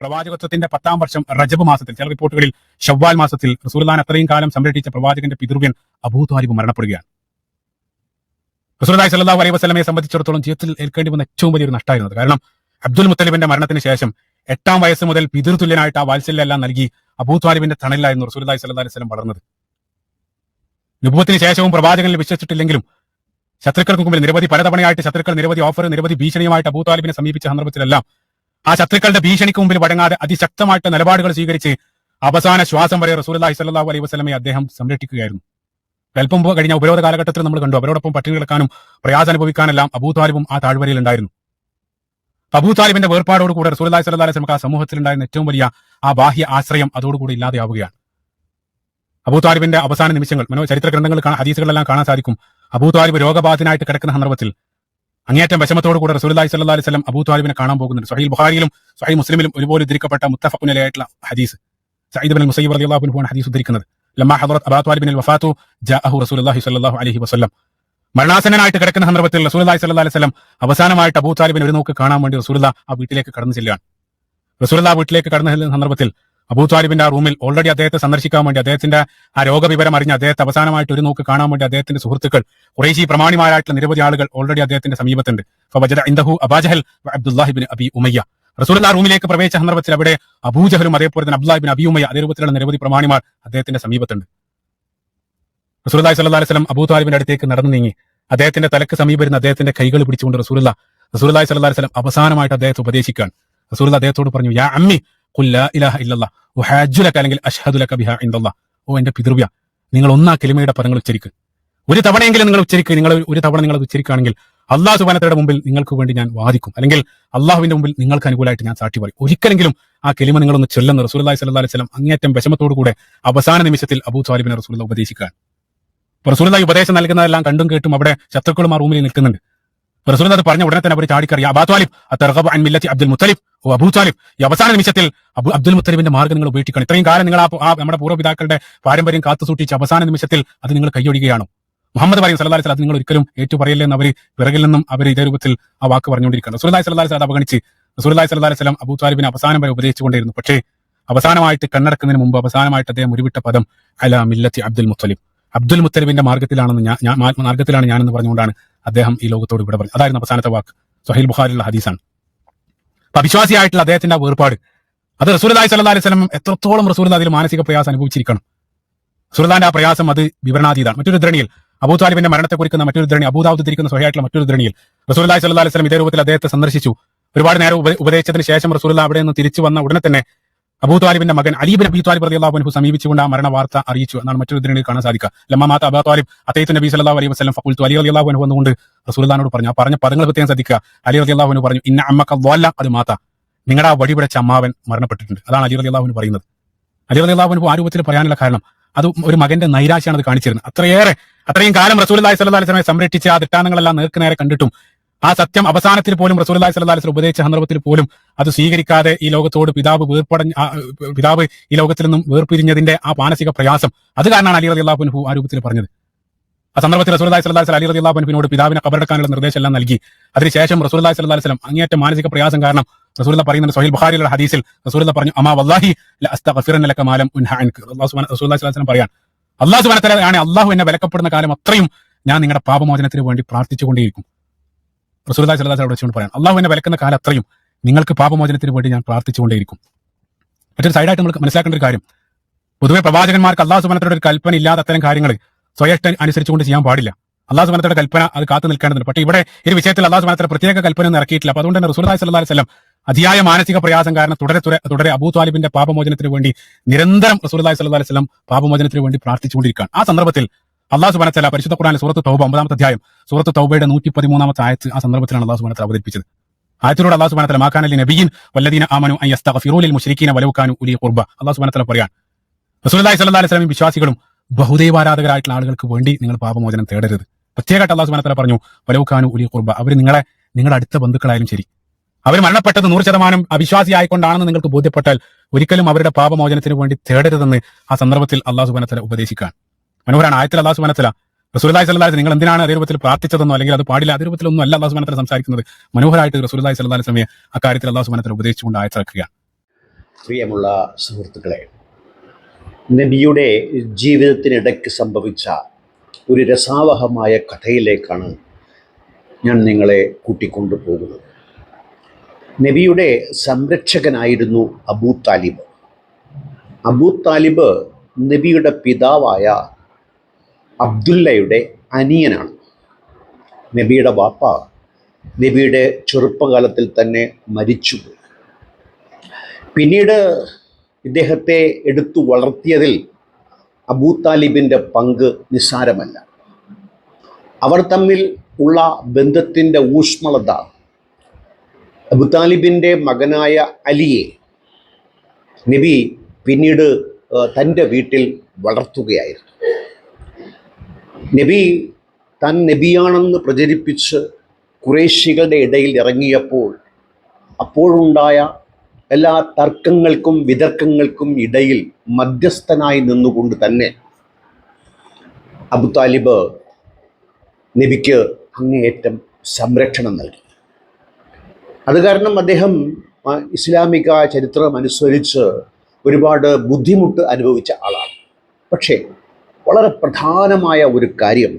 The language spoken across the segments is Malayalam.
പ്രവാചകത്വത്തിന്റെ 10-ാം വർഷം റജബ് മാസത്തിൽ, ചില റിപ്പോർട്ടുകളിൽ ഷവ്വാൽ മാസത്തിൽ റസൂലുള്ളാഹിനെ അത്രയും കാലം സംരക്ഷിച്ച പ്രവാചകന്റെ പിതൃവ്യൻ അബൂ ത്വാലിബ് മരണപ്പെടുകയാണ്. റസൂലുള്ളാഹി സ്വല്ലല്ലാഹു അലൈഹി വസല്ലമയെ സംബന്ധിച്ചിടത്തോളം ജീവിതത്തിൽ ഏൽക്കേണ്ടി വന്ന ഏറ്റവും വലിയൊരു നഷ്ടമായിരുന്നത്. കാരണം അബ്ദുൽ മുത്തലിബിന്റെ മരണത്തിന് ശേഷം 8-ാം വയസ്സ് മുതൽ പിതൃതുല്യനായിട്ട് ആ വാത്സല്യം എല്ലാം നൽകി അബൂ ത്വാലിബിന്റെ തണലിലായിരുന്നു റസൂലുള്ളാഹി സ്വല്ലല്ലാഹു അലൈഹി വസല്ലം വളർന്നത്. നബുവത്തിന് ശേഷവും പ്രവാചകനിൽ വിശ്വസിച്ചിട്ടില്ലെങ്കിലും ശത്രുക്കൾക്ക് മുമ്പിൽ പലതവണയായിട്ട് ശത്രുക്കൾ നിരവധി ഓഫർ, നിരവധി ഭീഷണിയുമായിട്ട് അബൂ ത്വാലിബിനെ സമീപിച്ച സന്ദർഭത്തിലെല്ലാം ആ ശത്രുക്കളുടെ ഭീഷണിക്ക് മുമ്പിൽ വഴങ്ങാതെ അതിശക്തമായിട്ട് നിലപാടുകൾ സ്വീകരിച്ച് അവസാന ശ്വാസം വരെ റസൂലുള്ളാഹി സ്വല്ലല്ലാഹു അലൈഹി വസല്ലമയെ അദ്ദേഹം സംരക്ഷിക്കുകയായിരുന്നു. അല്പം കഴിഞ്ഞ ഉപരോധ കാലഘട്ടത്തിൽ നമ്മൾ കണ്ടു, അവരോടൊപ്പം പട്ടിണി കിടക്കാനും പ്രയാസം അനുഭവിക്കാനെല്ലാം അബൂ ത്വാലിബും ആ താഴ്വരയിൽ ഉണ്ടായിരുന്നു. അബൂ ത്വാലിബിന്റെ വേർപാടോടുകൂടെ റസൂലുള്ളാഹി സ്വല്ലല്ലാഹു അലൈഹി വസല്ലം ആ സമൂഹത്തിലുണ്ടായിരുന്ന ഏറ്റവും വലിയ ആ ബാഹ്യ ആശ്രയം അതോടുകൂടി ഇല്ലാതെയാവുകയാണ്. അബൂ ത്വാലിബിന്റെ അവസാന നിമിഷങ്ങൾ ചരിത്ര ഗ്രന്ഥങ്ങൾ ഹദീസുകളെല്ലാം കാണാൻ സാധിക്കും. അബൂ ത്വാലിബ് രോഗബാധിതനായിട്ട് കിടക്കുന്ന സന്ദർഭത്തിൽ അങ്ങേറ്റം വിഷമത്തോടുകൂടെ റസൂലുള്ളാഹി സ്വല്ലല്ലാഹു അലൈഹി വസല്ലം അബൂ ത്വാലിബിനെ കാണാൻ പോകുന്നുണ്ട്. സ്വഹീഹ് ബുഖാരിയിലും സ്വഹീഹ് മുസ്ലിമിലും ഒരുപോലെ ഉദ്ധരിക്കപ്പെട്ട മുത്തഫഖുൻ അലൈഹിയായിട്ടുള്ള ഹദീസ്. സഈദ് ഇബ്നുൽ മുസയ്യിബ് റളിയല്ലാഹു അൻഹു ആണ് ഹദീസ് ഉദ്ധരിക്കുന്നത്. ലമ്മാ ഹദറത് അബൂ ത്വാലിബിൻ വഫാത്തു ജാഅഹു റസൂലുള്ളാഹി സ്വല്ലല്ലാഹു അലൈഹി വസല്ലം. മരണാസന്നനായിട്ട് കിടക്കുന്ന സന്ദർഭത്തിൽ റസൂലുള്ളാഹി സ്വല്ലല്ലാഹു അലൈഹി വസല്ലം അവസാനമായിട്ട് അബൂ ത്വാലിബിനെ ഒരു നോക്ക് കാണാൻ വേണ്ടി റസൂലുള്ളാഹി ആ വീട്ടിലേക്ക് കടന്നു ചെല്ലുകയാണ്. റസൂലുള്ളാഹി വീട്ടിലേക്ക് കടന്നു ചെല്ലുന്ന സന്ദർഭത്തിൽ അബൂ ത്വാലിബിന്റെ ആ റൂമിൽ ഓൾറെഡി അദ്ദേഹത്തെ സന്ദർശിക്കാൻ വേണ്ടി, അദ്ദേഹത്തിന്റെ ആ രോഗവിവരം അറിഞ്ഞ് അദ്ദേഹത്തെ അവസാനമായിട്ട് ഒരു നോക്ക് കാണാൻ വേണ്ടി അദ്ദേഹത്തിന്റെ സുഹൃത്തുക്കൾ, ഖുറൈശി പ്രമാണിമാരായിട്ടുള്ള നിരവധി ആളുകൾ ഓൾറെഡി അദ്ദേഹത്തിന്റെ സമീപത്തുണ്ട്. ഫവജദ ഇൻദഹു അബൂജഹൽ വഅബ്ദുല്ലാഹി ഇബ്നു അബി ഉമയ്യ. റസൂലുള്ളാഹി റൂമിലേക്ക് പ്രവേശിച്ച സന്ദർഭത്തിൽ അവിടെ അബൂജഹലും അതേപോലെ തന്നെ അബ്ദുല്ലാഹി ഇബ്നു അബി ഉമയ്യ, അതേ രൂപത്തിലുള്ള നിരവധി പ്രമാണിമാർ അദ്ദേഹത്തിന്റെ സമീപത്തുണ്ട്. റസൂലുള്ളാഹി സ്വല്ലല്ലാഹു അലൈഹി വസല്ലം അബൂ ത്വാലിബിന്റെ അടുത്തേക്ക് നടന്നു നീങ്ങി അദ്ദേഹത്തിന്റെ തലക്ക് സമീപം അദ്ദേഹത്തിന്റെ കൈകൾ പിടിച്ചുകൊണ്ട് റസൂലുള്ളാഹി സ്വല്ലല്ലാഹു അലൈഹി വസല്ലം അവസാനമായിട്ട് അദ്ദേഹത്തെ ഉപദേശിക്കാൻ റസൂലുള്ളാഹി അദ്ദേഹത്തോട് പറഞ്ഞു, യാ അമ്മി ഖുൽ ലാ ഇലാഹ ഇല്ലല്ലാഹ് വഹജ്ജു ലക, അല്ലെങ്കിൽ അശ്ഹദു ലക ബിഹാ ഇൻദല്ലാഹ്. ഓ എന്റെ പിതൃവ്യ, നിങ്ങൾ ഒന്നാ കലിമയുടെ പദങ്ങൾ ഉച്ചരിക്കുക. ഒരു തവണയെങ്കിലും നിങ്ങൾ ഉച്ചരിക്കുക. നിങ്ങൾ ഒരു തവണ നിങ്ങൾ ഉച്ചരിക്കുകയാണെങ്കിൽ അല്ലാഹു സുബ്ഹാനഹു വ തആലയുടെ മുമ്പിൽ നിങ്ങൾക്ക് വേണ്ടി ഞാൻ വാദിക്കും, അല്ലെങ്കിൽ അള്ളാഹുവിന്റെ മുമ്പിൽ നിങ്ങൾക്ക് അനുകൂലമായിട്ട് ഞാൻ സാക്ഷി പറയും. ഒരിക്കലെങ്കിലും ആ കലിമ നിങ്ങളൊന്ന് ചൊല്ലുന്ന റസൂലുള്ളാഹി സ്വല്ലല്ലാഹു അലൈഹി വസല്ലം അങ്ങേറ്റം വിഷമത്തോടുകൂടെ അവസാന നിമിഷത്തിൽ അബൂ ത്വാലിബിനെ റസൂലുള്ളാഹി ഉപദേശിക്കാൻ. റസൂലുള്ളാഹി ഉപദേശം നൽകുന്നതെല്ലാം കണ്ടും കേട്ടും അവിടെ ശത്രുക്കളും ആ റൂമിൽ നിൽക്കുന്നുണ്ട്. റസൂലുള്ളാഹി പറഞ്ഞ ഉടനെ തന്നെ അവർ ചാടിക്കറി, അബൂ ത്വാലിബ് അതർഗബു അൻ മില്ലത്തി അബ്ദുൽ മുത്തലിബ്. ഓ അബൂ ത്വാലിബ്, ഈ അവസാന നിമിഷത്തിൽ അബ്ദുൽ മുത്തലിബിന്റെ മാർഗ്ഗം നിങ്ങൾ ഉപേക്ഷിക്കണം. ഇത്രയും കാലം നിങ്ങൾ നമ്മുടെ പൂർവ്വപിതാക്കളുടെ പാരമ്പര്യം കാത്തു സൂക്ഷിച്ച് അവസാന നിമിഷത്തിൽ അത് നിങ്ങൾ കൈയൊഴിയുകയാണോ? മുഹമ്മദ് പറയും സല്ലല്ലാഹു അലൈഹി വസല്ലം അത് നിങ്ങൾ ഒരിക്കലും ഏറ്റുപറയല്ലേ എന്ന് അവർ പിറകിൽ നിന്നും അവർ ഇതേ രൂപത്തിൽ ആ വാക്ക് പറഞ്ഞുകൊണ്ടിരിക്കുകയാണ്. റസൂലുള്ളാഹി സ്വല്ലല്ലാഹു അലൈഹി വസല്ലം അവഗണിച്ച് റസൂലുള്ളാഹി സ്വല്ലല്ലാഹു അലൈഹി വസല്ലം അബൂ ത്വാലിബിനെ അവസാനം വരെ ഉപദേശിച്ചുകൊണ്ടിരുന്നു. പക്ഷേ അവസാനമായിട്ട് കണ്ണടക്കുന്നതിന് മുമ്പ് അവസാനമായിട്ട് അദ്ദേഹം ഉരുവിട്ട പദം അലാ മില്ലത്തി അബ്ദുൽ മുത്തലിബ്, അബ്ദുൽ മുത്തലിബിന്റെ മാർഗ്ഗത്തിലാണ് ഞാനെന്ന് പറഞ്ഞുകൊണ്ടാണ് അദ്ദേഹം ഈ ലോകത്തോട് ഇവിടെ പറഞ്ഞത്. അതായിരുന്നു അവസാനത്തെ വാക്ക്. സ്വഹീഹ് ബുഖാരിയിലുള്ള ഹദീസാണ്. അപ്പൊ അവിശ്വാസിയായിട്ടുള്ള അദ്ദേഹത്തിന്റെ ആ വേർപാട് അത് റസൂലുള്ളാഹി സ്വല്ലല്ലാഹു അലൈഹി വസല്ലം എത്രത്തോളം റസൂലുള്ളാഹി അതിൽ മാനസിക പ്രയാസം അനുഭവിച്ചിരിക്കണം. റസൂലുള്ളാഹിന്റെ ആ പ്രയാസം അത് വിവരണാതീതാണ്. മറ്റൊരു ദ്രണിയിൽ അബൂ ത്വാലിബിന്റെ മരണത്തെ കുറിക്കുന്ന മറ്റൊരു ദ്രണി, അബൂ ദാവൂദ് ഉദ്ധരിക്കുന്ന സ്വഹീഹായിട്ടുള്ള മറ്റൊരു ദ്രണിയിൽ റസൂലുള്ളാഹി സ്വല്ലല്ലാഹു അലൈഹി വസല്ലം ഇതേ രൂപത്തിൽ അദ്ദേഹത്തെ സന്ദർശിച്ചു. ഒരുപാട് നേരം ഉപദേശിച്ചതിന് ശേഷം റസൂലുള്ളാഹി അവിടെ നിന്ന് തിരിച്ചു വന്ന ഉടനെ തന്നെ അബൂ ത്വാലിബിന്റെ മകൻ അലി ഇബ്നു അബീ ത്വാലിബ് റളിയല്ലാഹു അൻഹു സമീപിച്ചുകൊണ്ട് ആ മരണ വാർത്ത അറിയിച്ചു എന്നാണ് മറ്റൊരു ദ്രണിയിൽ കാണാൻ സാധിക്കുക. ലമ്മാ മാത അബൂ ത്വാലിബ് അതൈതു നബി സല്ലല്ലാഹു അലൈഹി വസല്ലം ഫഖുൽതു അലി റളിയല്ലാഹു അൻഹു എന്നുകൊണ്ട് റസൂലുള്ളാഹിനോട് പറഞ്ഞു. ആ പറഞ്ഞ പദങ്ങൾ പ്രത്യേകം ശ്രദ്ധിക്കുക. അലി റളിയല്ലാഹു അൻഹു പറഞ്ഞു, ഇന്ന അമ്മക ളല്ല അത് മാത, നിങ്ങളുടെ ആ വടി പിടിച്ച അമ്മാവൻ മരണപ്പെട്ടിട്ടുണ്ട്. അതാണ് അലി റളിയല്ലാഹു അൻഹു പറയുന്നത്. അലി റളിയല്ലാഹു അൻഹു ആ രൂപത്തിൽ പറയാനുള്ള കാരണം അത് ഒരു മകന്റെ നൈരാശ്യമാണ് അത് കാണിച്ചിരുന്നത്. അത്രയും കാലം റസൂലുള്ളാഹി സ്വല്ലല്ലാഹു അലൈഹി വസല്ലം സംരക്ഷിച്ച ആ ദിട്ടാന്തങ്ങളെല്ലാം നേർക്കുനേരെ കണ്ടിട്ടും ആ സത്യം അവസാനത്തിൽ പോലും റസൂലുള്ളാഹി സ്വല്ലല്ലാഹു അലൈഹി വസല്ലം ഉപദേശിച്ച സന്ദർഭത്തിൽ പോലും അത് സ്വീകരിക്കാതെ ഈ ലോകത്തോട് പിതാവ് ഈ ലോകത്തിൽ നിന്നും വേർപിരിഞ്ഞതിന്റെ ആ മാനസിക പ്രയാസം അത് കാരണമാണ് അലി റളിയല്ലാഹു അൻഹു ആ രൂപത്തിൽ പറഞ്ഞത്. ആ സന്ദർഭത്തിൽ റസൂലുള്ളാഹി സ്വല്ലല്ലാഹു അലൈഹി വസല്ലം അലി റളിയല്ലാഹു അൻഹുവിനോട് പിതാവിനെ ഖബറടക്കാനുള്ള നിർദ്ദേശം എല്ലാം നൽകി. അതിനുശേഷം റസൂലുള്ളാഹി സ്വല്ലല്ലാഹു അലൈഹി വസല്ലം അങ്ങേയറ്റ മാനസിക പ്രയാസം കാരണം റസൂലുള്ളാഹി പറയുന്നത് സ്വഹീഹ് ബുഖാരിയിലുള്ള ഹദീസിൽ റസൂലുള്ളാഹി പറഞ്ഞു, അമാ വല്ലാഹി ല അസ്തഗ്ഫിറന ലക മാ ലം ഉൻഹ അൻക. റസൂലുള്ളാഹി സ്വല്ലല്ലാഹു അലൈഹി വസല്ലം പറയാൻ, അല്ലാഹു സുബ്ഹാനഹു വ തആല ആണ് അല്ലാഹു എന്നെ വിലക്കപ്പെടുന്ന കാലം അത്രയും ഞാൻ നിങ്ങളുടെ പാപമോചനത്തിന് വേണ്ടി പ്രാർത്ഥിച്ചുകൊണ്ടേയിരിക്കും. റസൂലുള്ളാഹി സ്വല്ലല്ലാഹു അലൈഹി വസല്ലം പറയാൻ, അല്ലാഹു എന്നെ വിലക്കുന്ന കാലം അത്രയും നിങ്ങൾക്ക് പാപമോചനത്തിന് വേണ്ടി ഞാൻ പ്രാർത്ഥിച്ചുകൊണ്ടേയിരിക്കും. മറ്റൊരു സൈഡായിട്ട് നമ്മൾ മനസ്സിലാക്കേണ്ട ഒരു കാര്യം, പൊതുവെ പ്രവാചകന്മാർക്ക് അല്ലാഹു സുബ്ഹാനഹു വ തആലയുടെ ഒരു കൽപ്പന ഇല്ലാതെ അത്തരം കാര്യങ്ങൾ സ്വയം അനുസരിച്ചുകൊണ്ട് ചെയ്യാൻ പാടില്ല. അല്ലാഹു സുബ്ഹാനഹു വ തആലയുടെ കൽപ്പന അത് കാത്തു നിൽക്കേണ്ടതുണ്ട്. പക്ഷേ ഇവിടെ ഈ വിഷയത്തിൽ അല്ലാഹു സുബ്ഹാനഹു വ തആല പ്രത്യേക കൽപ്പന ഒന്നും ഇറക്കിയിട്ടില്ല. അപ്പോൾ അതുകൊണ്ട് തന്നെ റസൂലുള്ളാഹി സ്വല്ലല്ലാഹു അലൈഹി വസല്ലം അതിയായ മാനസിക പ്രയാസം കാരണം തുടരെ അബൂ ത്വാലിബിന്റെ പാപമോചനത്തിന് വേണ്ടി നിരന്തരം റസൂലുള്ളാഹി സ്വല്ലല്ലാഹു അലൈഹി വസല്ലം പാപമോചനത്തിന് വേണ്ടി പ്രാർത്ഥിച്ചുകൊണ്ടിരിക്കുകയാണ്. ആ സന്ദർഭത്തിൽ അല്ലാഹു സുബ്ഹാനഹു വ തആല പരിശുദ്ധ ഖുർആനിൽ സൂറത്ത് തൗബ 9-ാമത്തെ അധ്യായം സൂറത്ത് തൗബയുടെ 113-ാമത്തെ ആയത്ത് ആ സന്ദർഭത്തിലാണ് അല്ലാഹു സുബ്ഹാനഹു വ തആല അവതരിപ്പിച്ചത്. ആയത്തിലൂടെ അല്ലാഹു സുബ്ഹാനഹു വ തആല മാ കാന ലിനബിയ്യിൻ വല്ലദീന ആമനു അൻ യസ്തഗ്ഫിറൂ ലിൽ മുശ്രിക്കീന വലൗ കാനൂ ഉലീ ഖുർബ. അല്ലാഹു സുബ്ഹാനഹു വ തആല പറയാൻ, റസൂലുള്ളാഹി സ്വല്ലല്ലാഹു അലൈഹി വസല്ലം വിശ്വാസികളും ബഹുദൈവാരാധകരായിട്ടുള്ള ആളുകൾക്ക് വേണ്ടി നിങ്ങൾ പാപമോചനം തേടരുത്. പ്രത്യേകമായിട്ട് അല്ലാഹു സുബ്ഹാനഹു വ തആല പറഞ്ഞു, വലൗ കാനൂ ഉലീ ഖുർബ, അവർ നിങ്ങളുടെ അടുത്ത ബന്ധുക്കളായാലും ശരി, അവർ മരണപ്പെട്ടത് 100% അവിശ്വാസിയായിക്കൊണ്ടാണെന്ന് നിങ്ങൾക്ക് ബോധ്യപ്പെട്ടാൽ ഒരിക്കലും അവരുടെ പാപമോചനത്തിന് വേണ്ടി തേടരുതെന്ന് ആ സന്ദർഭത്തിൽ അല്ലാഹു സുബ്ഹാനഹു വ തആല ഉപദേശിക്കാൻ. മനോഹരമാണ് ആയത്തിൽ അല്ലാഹു സുബ്ഹാനഹു വ തആല റസൂലുള്ളാഹി സ്വല്ലല്ലാഹു അലൈഹി വസല്ലം നിങ്ങൾ എന്തിനാണ് അതേ രൂപത്തിൽ പ്രാർത്ഥിച്ചതെന്നോ അല്ലെങ്കിൽ അത് പാടില്ല അതേ രൂപത്തിലൊന്നും അല്ല അല്ലാഹു സുബ്ഹാനഹു വ തആല സംസാരിക്കുന്നത്. മനോഹരമായിട്ട് റസൂലുള്ളാഹി സ്വല്ലല്ലാഹു അലൈഹി വസല്ലം അക്കാര്യത്തിൽ അല്ലാഹു സുബ്ഹാനഹു വ തആല ഉപദേശിച്ചുകൊണ്ട് ആയത്തിറക്കുകയാണ്. പ്രിയമുള്ള സുഹൃത്തുക്കളെ, നബിയുടെ ജീവിതത്തിനിടയ്ക്ക് സംഭവിച്ച ഒരു രസാവഹമായ കഥയിലേക്കാണ് ഞാൻ നിങ്ങളെ കൂട്ടിക്കൊണ്ടു പോകുന്നത്. നബിയുടെ സംരക്ഷകനായിരുന്നു അബൂ താലിബ്. അബൂ താലിബ് നബിയുടെ പിതാവായ അബ്ദുല്ലയുടെ അനിയനാണ്. നബിയുടെ വാപ്പ നബിയുടെ ചെറുപ്പകാലത്തിൽ തന്നെ മരിച്ചുപോയി. പിന്നീട് ഇദ്ദേഹത്തെ എടുത്തു വളർത്തിയതിൽ അബൂ താലിബിൻ്റെ പങ്ക് നിസ്സാരമല്ല. അവർ തമ്മിൽ ഉള്ള ബന്ധത്തിൻ്റെ ഊഷ്മളത അബൂ താലിബിൻ്റെ മകനായ അലിയെ നബി പിന്നീട് തൻ്റെ വീട്ടിൽ വളർത്തുകയായിരുന്നു. നബി താൻ നബിയാണെന്ന് പ്രചരിപ്പിച്ച് ഖുറൈശികളുടെ ഇടയിൽ ഇറങ്ങിയപ്പോൾ അപ്പോഴുണ്ടായ എല്ലാ തർക്കങ്ങൾക്കും വിതർക്കങ്ങൾക്കും ഇടയിൽ മധ്യസ്ഥനായി നിന്നുകൊണ്ട് തന്നെ അബൂ താലിബ് നബിക്ക് അങ്ങേയറ്റം സംരക്ഷണം നൽകി. അത് കാരണം അദ്ദേഹം ഇസ്ലാമിക ചരിത്രം അനുസരിച്ച് ഒരുപാട് ബുദ്ധിമുട്ട് അനുഭവിച്ച ആളാണ്. പക്ഷേ വളരെ പ്രധാനമായ ഒരു കാര്യം,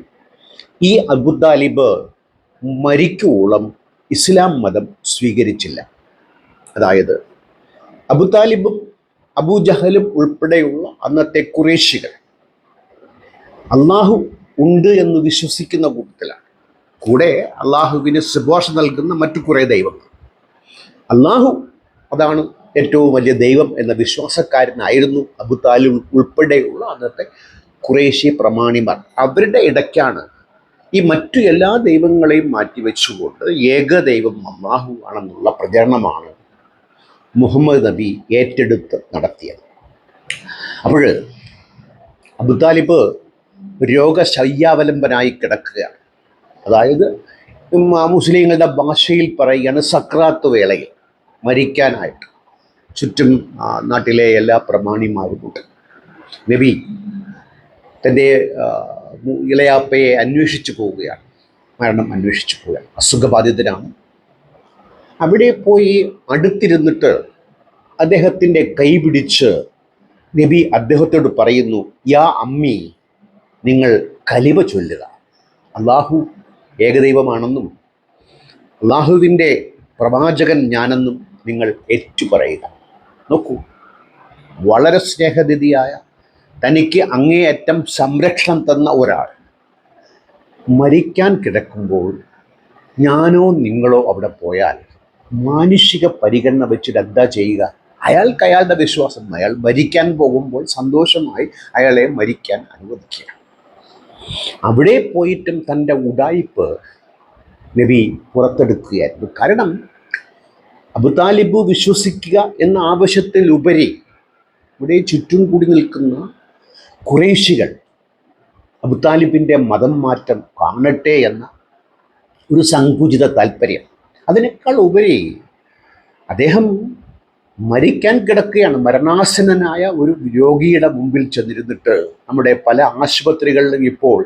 ഈ അബൂ താലിബ് മരിക്കുവോളം ഇസ്ലാം മതം സ്വീകരിച്ചില്ല. അതായത് അബൂ താലിബും അബൂ ജഹലും ഉൾപ്പെടെയുള്ള അന്നത്തെ ഖുറൈശികൾ അള്ളാഹു ഉണ്ട് എന്ന് വിശ്വസിക്കുന്ന കൂട്ടത്തിലാണ്. കൂടെ അള്ളാഹുവിന് ശുപാർശ നൽകുന്ന മറ്റു കുറേ ദൈവങ്ങൾ. അള്ളാഹു അതാണ് ഏറ്റവും വലിയ ദൈവം എന്ന വിശ്വാസക്കാരനായിരുന്നു അബൂ താലിബ് ഉൾപ്പെടെയുള്ള അന്നത്തെ ഖുറൈശി പ്രമാണിമാർ. അവരുടെ ഇടയ്ക്കാണ് ഈ മറ്റു എല്ലാ ദൈവങ്ങളെയും മാറ്റിവെച്ചുകൊണ്ട് ഏകദൈവം അള്ളാഹു ആണെന്നുള്ള പ്രചരണമാണ് മുഹമ്മദ് നബി ഏറ്റെടുത്ത് നടത്തിയത്. അപ്പോൾ അബൂ താലിബ് രോഗശയ്യാവലംബനായി കിടക്കുകയാണ്. അതായത് മുസ്ലിങ്ങളുടെ ഭാഷയിൽ പറയുകയാണ് സക്രാത്ത് വേളയിൽ മരിക്കാനായിട്ട് ചുറ്റും നാട്ടിലെ എല്ലാ പ്രമാണിമാരുമുണ്ട്. നബി തൻ്റെ ഇളയാപ്പയെ അന്വേഷിച്ചു പോവുകയാണ്, മരണം അന്വേഷിച്ചു പോവുകയാണ്. അസുഖബാധിതനാണ്. അവിടെ പോയി അടുത്തിരുന്നിട്ട് അദ്ദേഹത്തിൻ്റെ കൈ പിടിച്ച് നബി അദ്ദേഹത്തോട് പറയുന്നു, യാ അമ്മി, നിങ്ങൾ കലിമ ചൊല്ലുക, അള്ളാഹു ഏകദൈവമാണെന്നും അള്ളാഹുവിൻ്റെ പ്രവാചകൻ ഞാനെന്നും നിങ്ങൾ ഏറ്റുപറയുക. നോക്കൂ, വളരെ സ്നേഹനിധിയായ തനിക്ക് അങ്ങേയറ്റം സംരക്ഷണം തന്ന ഒരാൾ മരിക്കാൻ കിടക്കുമ്പോൾ ഞാനോ നിങ്ങളോ അവിടെ പോയാൽ മാനുഷിക പരിഗണന വെച്ചിട്ട് എന്താ ചെയ്യുക? അയാൾക്ക് അയാളുടെ വിശ്വാസം, അയാൾ മരിക്കാൻ പോകുമ്പോൾ സന്തോഷമായി അയാളെ മരിക്കാൻ അനുവദിക്കുക. അവിടെ പോയിട്ടും തൻ്റെ ഉഡായിപ്പ് നബി പുറത്തെടുക്കുകയായിരുന്നു. കാരണം അബൂ താലിബ് വിശ്വസിക്കുക എന്ന ആവശ്യത്തിലുപരി ഇവിടെ ചുറ്റും കൂടി നിൽക്കുന്ന ഖുറൈശികൾ അബൂ താലിബിൻ്റെ മതം മാറ്റം കാണട്ടെ എന്ന ഒരു സങ്കുചിത താല്പര്യം. അതിനേക്കാൾ ഉപരി അദ്ദേഹം മരിക്കാൻ കിടക്കുകയാണ്. മരണാസന്നനായ ഒരു രോഗിയുടെ മുമ്പിൽ ചെന്നിരുന്നിട്ട് നമ്മുടെ പല ആശുപത്രികളിലും ഇപ്പോൾ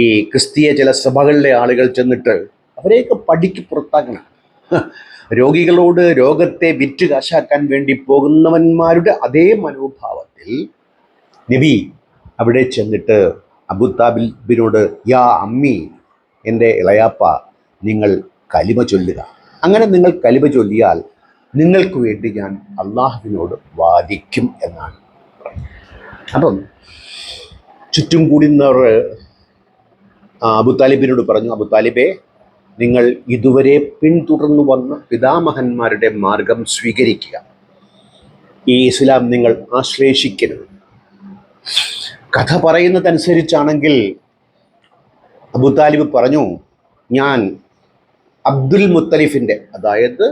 ഈ ക്രിസ്തീയ ചില സഭകളിലെ ആളുകൾ ചെന്നിട്ട് അവരെയൊക്കെ പടിക്ക് പുറത്താക്കണം. രോഗികളോട് രോഗത്തെ വിറ്റ് കാശാക്കാൻ വേണ്ടി പോകുന്നവന്മാരുടെ അതേ മനോഭാവത്തിൽ നബി അവിടെ ചെന്നിട്ട് അബൂ താലിബിനോട് യാ അമ്മി, എൻ്റെ ഇളയാപ്പ, നിങ്ങൾ കലിമ ചൊല്ലുക. അങ്ങനെ നിങ്ങൾ കലിമ ചൊല്ലിയാൽ നിങ്ങൾക്ക് വേണ്ടി ഞാൻ അള്ളാഹുവിനോട് വാദിക്കും എന്നാണ്. അപ്പം ചുറ്റും കൂടുന്നവർ അബൂ താലിബിനോട് പറഞ്ഞു, അബൂ താലിബേ, നിങ്ങൾ ഇതുവരെ പിന്തുടർന്നു വന്ന പിതാമഹന്മാരുടെ മാർഗം സ്വീകരിക്കുക. ഈ ഇസ്ലാം നിങ്ങൾ ആശ്ലേഷിക്കരുത്. കഥ പറയുന്നതനുസരിച്ചാണെങ്കിൽ അബൂ താലിബ് പറഞ്ഞു, ഞാൻ അബ്ദുൽ മുത്തലിഫിൻ്റെ, അതായത്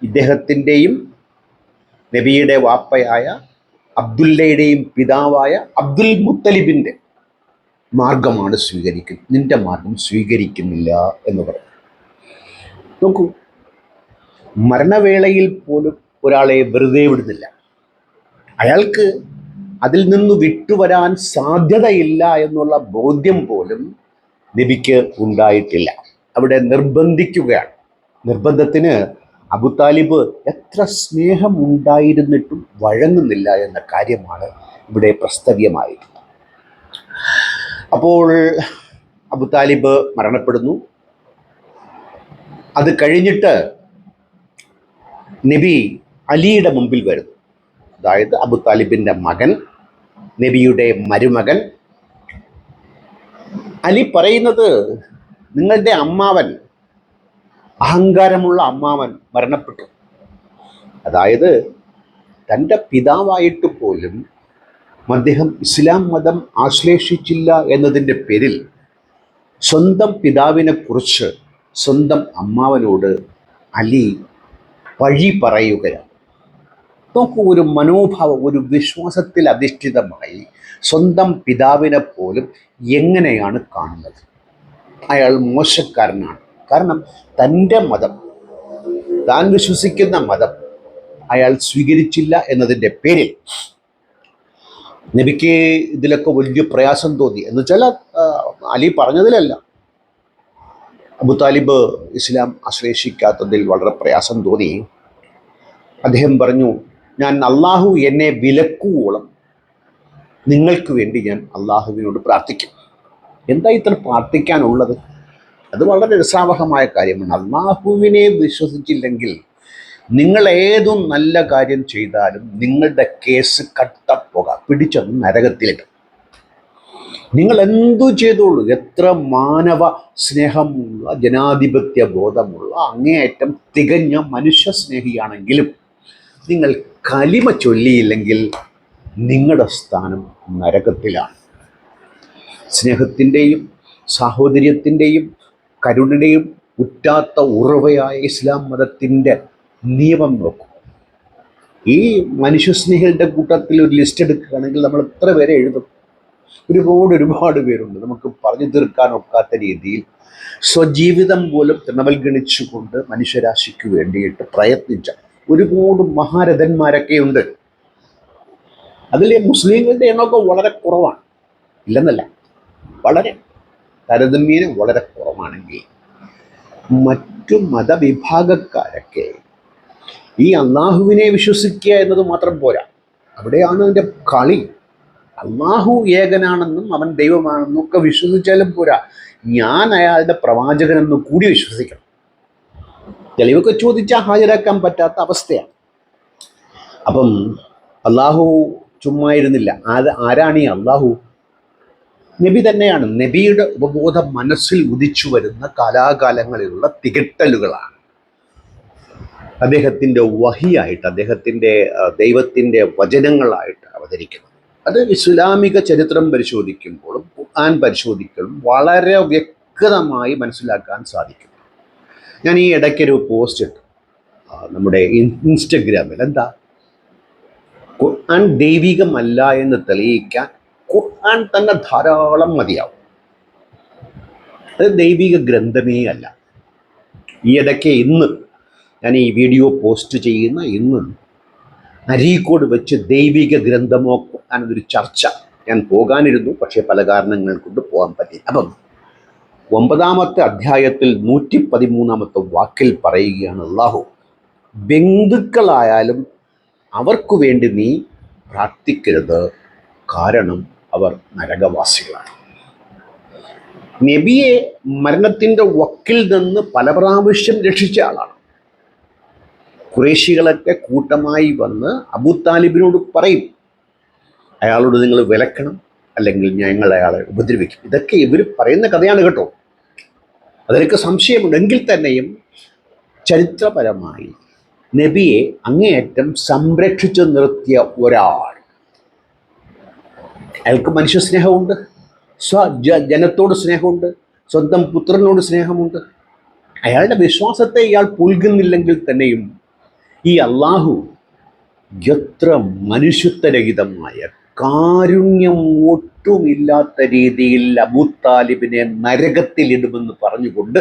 ഇദ്ദേഹത്തിൻ്റെയും നബിയുടെ വാപ്പയായ അബ്ദുല്ലയുടെയും പിതാവായ അബ്ദുൽ മുത്തലിബിൻ്റെ മാർഗമാണ് സ്വീകരിക്കുന്നത്, നിന്റെ മാർഗം സ്വീകരിക്കുന്നില്ല എന്ന് പറഞ്ഞു. നോക്കൂ, മരണവേളയിൽ പോലും ഒരാളെ വെറുതെ വിടുന്നില്ല. അയാൾക്ക് അതിൽ നിന്ന് വിട്ടുവരാൻ സാധ്യതയില്ല എന്നുള്ള ബോധ്യം പോലും നബിക്ക് ഉണ്ടായിട്ടില്ല. അവിടെ നിർബന്ധിക്കുകയാണ്. നിർബന്ധത്തിന് അബു താലിബ് എത്ര സ്നേഹം ഉണ്ടായിരുന്നിട്ടും വഴങ്ങുന്നില്ല എന്ന കാര്യമാണ് ഇവിടെ പ്രസ്തവ്യമായത്. അപ്പോൾ അബു താലിബ് മരണപ്പെടുന്നു. അത് കഴിഞ്ഞിട്ട് നബി അലിയുടെ മുമ്പിൽ വരുന്നു. അതായത് അബു താലിബിൻ്റെ മകൻ, നബിയുടെ മരുമകൻ. അലി പറയുന്നത്, നിങ്ങളുടെ അമ്മാവൻ, അഹങ്കാരമുള്ള അമ്മാവൻ മരണപ്പെട്ടു. അതായത് തൻ്റെ പിതാവായിട്ട് പോലും അദ്ദേഹം ഇസ്ലാം മതം ആശ്ലേഷിച്ചില്ല എന്നതിൻ്റെ പേരിൽ സ്വന്തം പിതാവിനെ കുറിച്ച് സ്വന്തം അമ്മാവനോട് അലി പഴി പറയുകയാണ്. നോക്കൂ, ഒരു മനോഭാവം, ഒരു വിശ്വാസത്തിൽ അധിഷ്ഠിതമായി സ്വന്തം പിതാവിനെ പോലും എങ്ങനെയാണ് കാണുന്നത്? അയാൾ മോശക്കാരനാണ്. കാരണം തൻ്റെ മതം, താൻ വിശ്വസിക്കുന്ന മതം അയാൾ സ്വീകരിച്ചില്ല എന്നതിൻ്റെ പേരിൽ നബിക്ക് ഇതിലൊക്കെ വലിയ പ്രയാസം തോന്നി. എന്ന് വെച്ചാൽ അലി പറഞ്ഞതിലല്ല, അബു താലിബ് ഇസ്ലാം ആശ്ലേഷിക്കാത്തതിൽ വളരെ പ്രയാസം തോന്നി. അദ്ദേഹം പറഞ്ഞു, ഞാൻ അള്ളാഹു എന്നെ വിലക്കുവോളം നിങ്ങൾക്ക് വേണ്ടി ഞാൻ അള്ളാഹുവിനോട് പ്രാർത്ഥിക്കും. എന്താ ഇത്ര പ്രാർത്ഥിക്കാനുള്ളത്? അത് വളരെ രസാവഹമായ കാര്യമാണ്. അള്ളാഹുവിനെ വിശ്വസിച്ചില്ലെങ്കിൽ നിങ്ങൾ ഏതും നല്ല കാര്യം ചെയ്താലും നിങ്ങളുടെ കേസ് കട്ടപ്പുക പിടിച്ചൊന്ന് നരകത്തിലിടും. നിങ്ങൾ എന്തു ചെയ്തോളൂ, എത്ര മാനവ സ്നേഹമുള്ള, ജനാധിപത്യ ബോധമുള്ള, അങ്ങേയറ്റം തികഞ്ഞ മനുഷ്യ സ്നേഹിയാണെങ്കിലും നിങ്ങൾ കലിമ ചൊല്ലിയില്ലെങ്കിൽ നിങ്ങളുടെ സ്ഥാനം നരകത്തിലാണ്. സ്നേഹത്തിൻ്റെയും സാഹോദര്യത്തിൻ്റെയും കരുണയുടെയും ഉറ്റാത്ത ഉറവയായ ഇസ്ലാം മതത്തിൻ്റെ നിയമം നോക്കും. ഈ മനുഷ്യസ്നേഹികളുടെ കൂട്ടത്തിൽ ഒരു ലിസ്റ്റ് എടുക്കുകയാണെങ്കിൽ നമ്മൾ എത്ര പേരെ എഴുതും? ഒരുപാട് പേരുണ്ട്. നമുക്ക് പറഞ്ഞു തീർക്കാനൊക്കാത്ത രീതിയിൽ സ്വജീവിതം പോലും തൃണവൽഗണിച്ചുകൊണ്ട് മനുഷ്യരാശിക്ക് വേണ്ടിയിട്ട് പ്രയത്നിച്ച ഒരുപാട് മഹാരഥന്മാരൊക്കെയുണ്ട്. അതിൽ മുസ്ലിങ്ങളുടെ എണ്ണമൊക്കെ വളരെ കുറവാണ്, ഇല്ലെന്നല്ല, വളരെ താരതമ്യേന വളരെ കുറവാണെങ്കിൽ മറ്റു മതവിഭാഗക്കാരൊക്കെ ഈ അള്ളാഹുവിനെ വിശ്വസിക്കുക എന്നത് മാത്രം പോരാ. അവിടെയാണ് അതിൻ്റെ കളി. അള്ളാഹു ഏകനാണെന്നും അവൻ ദൈവമാണെന്നും ഒക്കെ വിശ്വസിച്ചാലും പോരാ, ഞാൻ അയാളുടെ പ്രവാചകനെന്ന് കൂടി വിശ്വസിക്കണം. തെളിവൊക്കെ ചോദിച്ചാൽ ഹാജരാക്കാൻ പറ്റാത്ത അവസ്ഥയാണ്. അപ്പം അള്ളാഹു ചുമ്മാ ഇരുന്നില്ല. ആരാണ് ഈ അള്ളാഹു? നബി തന്നെയാണ്. നബിയുടെ ഉപബോധ മനസ്സിൽ ഉദിച്ചു വരുന്ന കാലാകാലങ്ങളിലുള്ള തികട്ടലുകളാണ് അദ്ദേഹത്തിൻ്റെ വഹിയായിട്ട്, അദ്ദേഹത്തിൻ്റെ ദൈവത്തിൻ്റെ വചനങ്ങളായിട്ട് അവതരിക്കുന്നത്. അത് ഇസ്ലാമിക ചരിത്രം പരിശോധിക്കുമ്പോഴും ഖുർആൻ പരിശോധിക്കുമ്പോഴും വളരെ വ്യക്തമായി മനസ്സിലാക്കാൻ സാധിക്കും. ഞാൻ ഈ ഇടയ്ക്കൊരു പോസ്റ്റ് ഇട്ടു നമ്മുടെ ഇൻസ്റ്റഗ്രാമിൽ. എന്താ? ഖുർആൻ ദൈവികമല്ല എന്ന് തെളിയിക്കാൻ ഖുർആൻ തന്നെ ധാരാളം മതിയാവും. അത് ദൈവിക ഗ്രന്ഥമേ അല്ല. ഈ ഇടയ്ക്ക് ഇന്ന് ഞാൻ ഈ വീഡിയോ പോസ്റ്റ് ചെയ്യുന്ന ഇന്ന് അരീക്കോട് വെച്ച് ദൈവിക ഗ്രന്ഥമോ ഖുർആൻ എന്നൊരു ചർച്ച ഞാൻ പോകാനിരുന്നു, പക്ഷേ പല കാരണങ്ങൾ കൊണ്ട് പോകാൻ പറ്റി. അപ്പം 9-ാമത്തെ അധ്യായത്തിൽ 113-ാമത്തെ വാക്കിൽ പറയുകയാണ് അല്ലാഹു, ബന്ധുക്കളായാലും അവർക്ക് വേണ്ടി നീ പ്രാർത്ഥിക്കരുത്, കാരണം അവർ നരകവാസികളാണ്. നബിയെ മരണത്തിൻ്റെ വക്കിൽ നിന്ന് പല പ്രാവശ്യം രക്ഷിച്ച ആളാണ്. ഖുറൈശികളൊക്കെ കൂട്ടമായി വന്ന് അബൂ താലിബിനോട് പറയും, അയാളോട് നിങ്ങൾ വിലക്കണം, അല്ലെങ്കിൽ ഞങ്ങൾ അയാളെ ഉപദ്രവിക്കും. ഇതൊക്കെ ഇവർ പറയുന്ന കഥയാണ് കേട്ടോ. അതിലൊക്കെ സംശയമുണ്ടെങ്കിൽ തന്നെയും ചരിത്രപരമായി നബിയെ അങ്ങേയറ്റം സംരക്ഷിച്ചു നിർത്തിയ ഒരാൾ, അയാൾക്ക് മനുഷ്യസ്നേഹമുണ്ട്, ജനത്തോട് സ്നേഹമുണ്ട്, സ്വന്തം പുത്രനോട് സ്നേഹമുണ്ട്. അയാളുടെ വിശ്വാസത്തെ ഇയാൾ പുൽകുന്നില്ലെങ്കിൽ തന്നെയും ഈ അള്ളാഹു എത്ര മനുഷ്യത്വരഹിതമായ, കാരുണ്യം ഒട്ടുമില്ലാത്ത രീതിയിൽ അബൂ താലിബിനെ നരകത്തിലിടുമെന്ന് പറഞ്ഞുകൊണ്ട്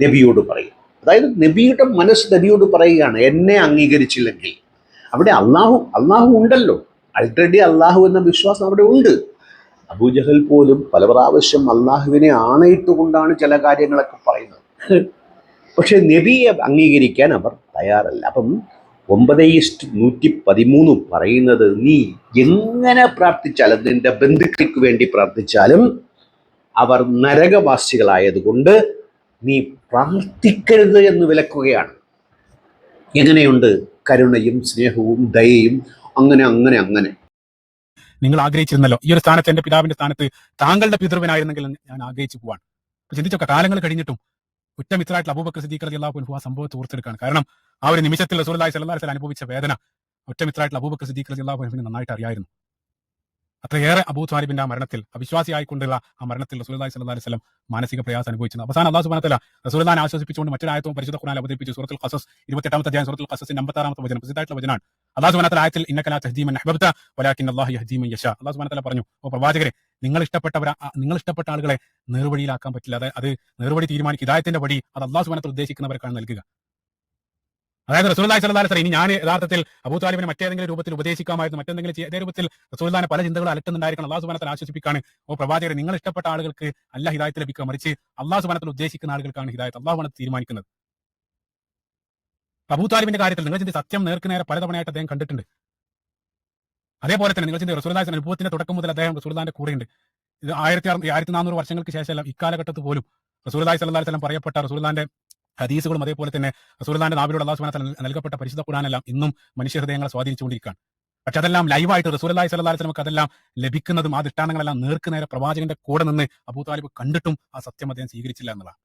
നബിയോട് പറയും. അതായത് നബിയുടെ മനസ്സ് നബിയോട് പറയുകയാണ്, എന്നെ അംഗീകരിച്ചില്ലെങ്കിൽ. അവിടെ അള്ളാഹു ഉണ്ടല്ലോ, ആൾറെഡി അള്ളാഹു എന്ന വിശ്വാസം അവിടെ ഉണ്ട്. അബൂജഹൽ പോലും പല പ്രാവശ്യം അള്ളാഹുവിനെ ആണയിട്ടുകൊണ്ടാണ് ചില കാര്യങ്ങളൊക്കെ പറയുന്നത്. പക്ഷെ നബിയെ അംഗീകരിക്കാൻ അവർ തയ്യാറല്ല. അപ്പം 9:113 പറയുന്നത് നീ എങ്ങനെ പ്രാർത്ഥിച്ചാലും, നിന്റെ ബന്ധുക്കൾക്ക് വേണ്ടി പ്രാർത്ഥിച്ചാലും അവർ നരകവാസികളായതുകൊണ്ട് നീ പ്രാർത്ഥിക്കരുത് എന്ന് വിലക്കുകയാണ്. എങ്ങനെയുണ്ട് കരുണയും സ്നേഹവും ദയയും? അങ്ങനെ അങ്ങനെ അങ്ങനെ നിങ്ങൾ ആഗ്രഹിച്ചിരുന്നല്ലോ ഈ ഒരു സ്ഥാനത്ത്, എന്റെ പിതാവിന്റെ സ്ഥാനത്ത് താങ്കളുടെ പിതൃവിനായിരുന്നെങ്കിൽ ഞാൻ ആഗ്രഹിച്ചു പോവാണ്. ചിന്തിച്ചൊക്കെ കാലങ്ങൾ കഴിഞ്ഞിട്ടും ഉറ്റമിത്രായിട്ടുള്ള അബൂബക്കർ സിദ്ദീഖ് റളിയല്ലാഹു അൻഹു ആ സംഭവത്തെ ഓർത്തെടുക്കുകയാണ്. കാരണം ആ ഒരു നിമിഷത്തിൽ റസൂലുള്ളാഹി സ്വല്ലല്ലാഹു അലൈഹി വസല്ലം അനുഭവിച്ച വേദന ഉറ്റമിത്രായിട്ടുള്ള അബൂബക്കർ സിദ്ദീഖ് റളിയല്ലാഹു അൻഹുവിന് നന്നായിട്ട് അറിയായിരുന്നു. അത്രയേറെ അബൂ ത്വാലിബിന്റെ ആ മരണത്തിൽ, അവിശ്വാസിയായിക്കൊണ്ടുള്ള ആ മരണത്തിൽ റസൂലുള്ളാഹി സ്വല്ലല്ലാഹു അലൈഹി വസല്ലം മാനസിക പ്രയാസം അനുഭവിച്ചിരുന്നു. അവസാനം അല്ലാഹു സുബ്ഹാനഹു വ തആല റസൂലുള്ളാഹിനെ ആശ്വസിപ്പിച്ചുകൊണ്ട് മറ്റൊരു ആയത്തും പരിശുദ്ധ ഖുർആനിൽ അവതരിപ്പിച്ചു. സൂറത്തുൽ ഖസസ് 28-ാമത്തെ അധ്യായം, സൂറത്തുൽ ഖസസിന്റെ 56-ാമത്തെ വചനം പ്രസിദ്ധമായിട്ടുള്ള വചനമാണ്. അല്ലാഹു സുബ്ഹാനഹു വ തആല ആയത്തിൽ ഇന്നക ലാ തഹ്ദീ മൻ അഹ്ബബ്ത വലാകിന്ന അല്ലാഹു യഹ്ദീ മൻ യശാ. അല്ലാഹു സുബ്ഹാനഹു വ തആല പറഞ്ഞു, ഓ പ്രവാചകരെ, നിങ്ങൾ ഇഷ്ടപ്പെട്ട ആളുകളെ നേർവഴിയിലാക്കാൻ പറ്റില്ല. അത് നേർവഴി തീരുമാനിക്കുക, ഹിദായത്തിന്റെ വഴി അത് അല്ലാഹു സുബ്ഹാനഹു വ തആല ഉദ്ദേശിക്കുന്നവർക്കാണ് നൽകുക. അതായത് റസൂലുള്ളാഹി സ്വല്ലല്ലാഹു അലൈഹി വസല്ലം ഇനി ഞാൻ യഥാർത്ഥത്തിൽ അബൂ ത്വാലിബിനെ മറ്റേതെങ്കിലും രൂപത്തിൽ ഉപദേശിക്കാമായിരുന്നു, മറ്റെന്തെങ്കിലും ഇതേ രൂപത്തിൽ റസൂലുള്ളാഹിനെ പല ചിന്തകളും അലട്ടുന്നുണ്ടായിരിക്കണം. അല്ലാഹു സുബ്ഹാനഹു വ തആല ആശ്വസിപ്പിക്കാണ്, ഓ പ്രവാചകരെ, നിങ്ങൾ ഇഷ്ടപ്പെട്ട ആളുകൾക്ക് അല്ല ഹിദായത്ത് ലഭിക്കുക, മറിച്ച് അല്ലാഹു സുബ്ഹാനഹു വ തആല ഉദ്ദേശിക്കുന്ന ആളുകൾക്കാണ് ഹിദായത്ത്. അല്ലാഹുവാണ് തീരുമാനിക്കുന്നത്. അബൂ ത്വാലിബിന്റെ കാര്യത്തിൽ നിങ്ങൾ ചിന്തി, സത്യം നേർക്കുനേരെ പലതവണയായിട്ട് അദ്ദേഹം കണ്ടിട്ടുണ്ട്. അതേപോലെ തന്നെ നിങ്ങൾ ചിന്തി, റസൂലുള്ളാഹി സ്വല്ലല്ലാഹു അലൈഹി വസല്ലം അനുഭവത്തിന്റെ തുടക്കം മുതൽ അദ്ദേഹം റസൂലുള്ളാഹിന്റെ കൂടെയുണ്ട്. ഇത് 1400 വർഷങ്ങൾക്ക് ശേഷം ഇക്കാലഘട്ടത്ത് പോലും റസൂലുള്ളാഹി സ്വല്ലല്ലാഹു അലൈഹി വസല്ലം പറയപ്പെട്ട റസൂലുള്ളാഹിന്റെ ഹദീസുകളും അതേപോലെ തന്നെ റസൂലുള്ളാഹിന്റെ നാവിലൂടെ അല്ലാഹു സുബ്ഹാനഹു വ തആല നൽകപ്പെട്ട പരിശുദ്ധ ഖുർആനെല്ലാം ഇന്നും മനുഷ്യ ഹൃദയങ്ങളെ സ്വാധീനിച്ചുകൊണ്ടിരിക്കുകയാണ്. പക്ഷെ അതെല്ലാം ലൈവായിട്ട് റസൂലുള്ളാഹി സ്വല്ലല്ലാഹു അലൈഹി വസല്ലം അതെല്ലാം ലഭിക്കുന്നതും ആ ദൃഷ്ടാന്തങ്ങളെല്ലാം നേർക്കുനേരെ പ്രവാചകന്റെ കൂടെ നിന്ന് അബൂ ത്വാലിബ് കണ്ടിട്ടും ആ സത്യം അദ്ദേഹം സ്വീകരിച്ചില്ല എന്നുള്ളതാണ്.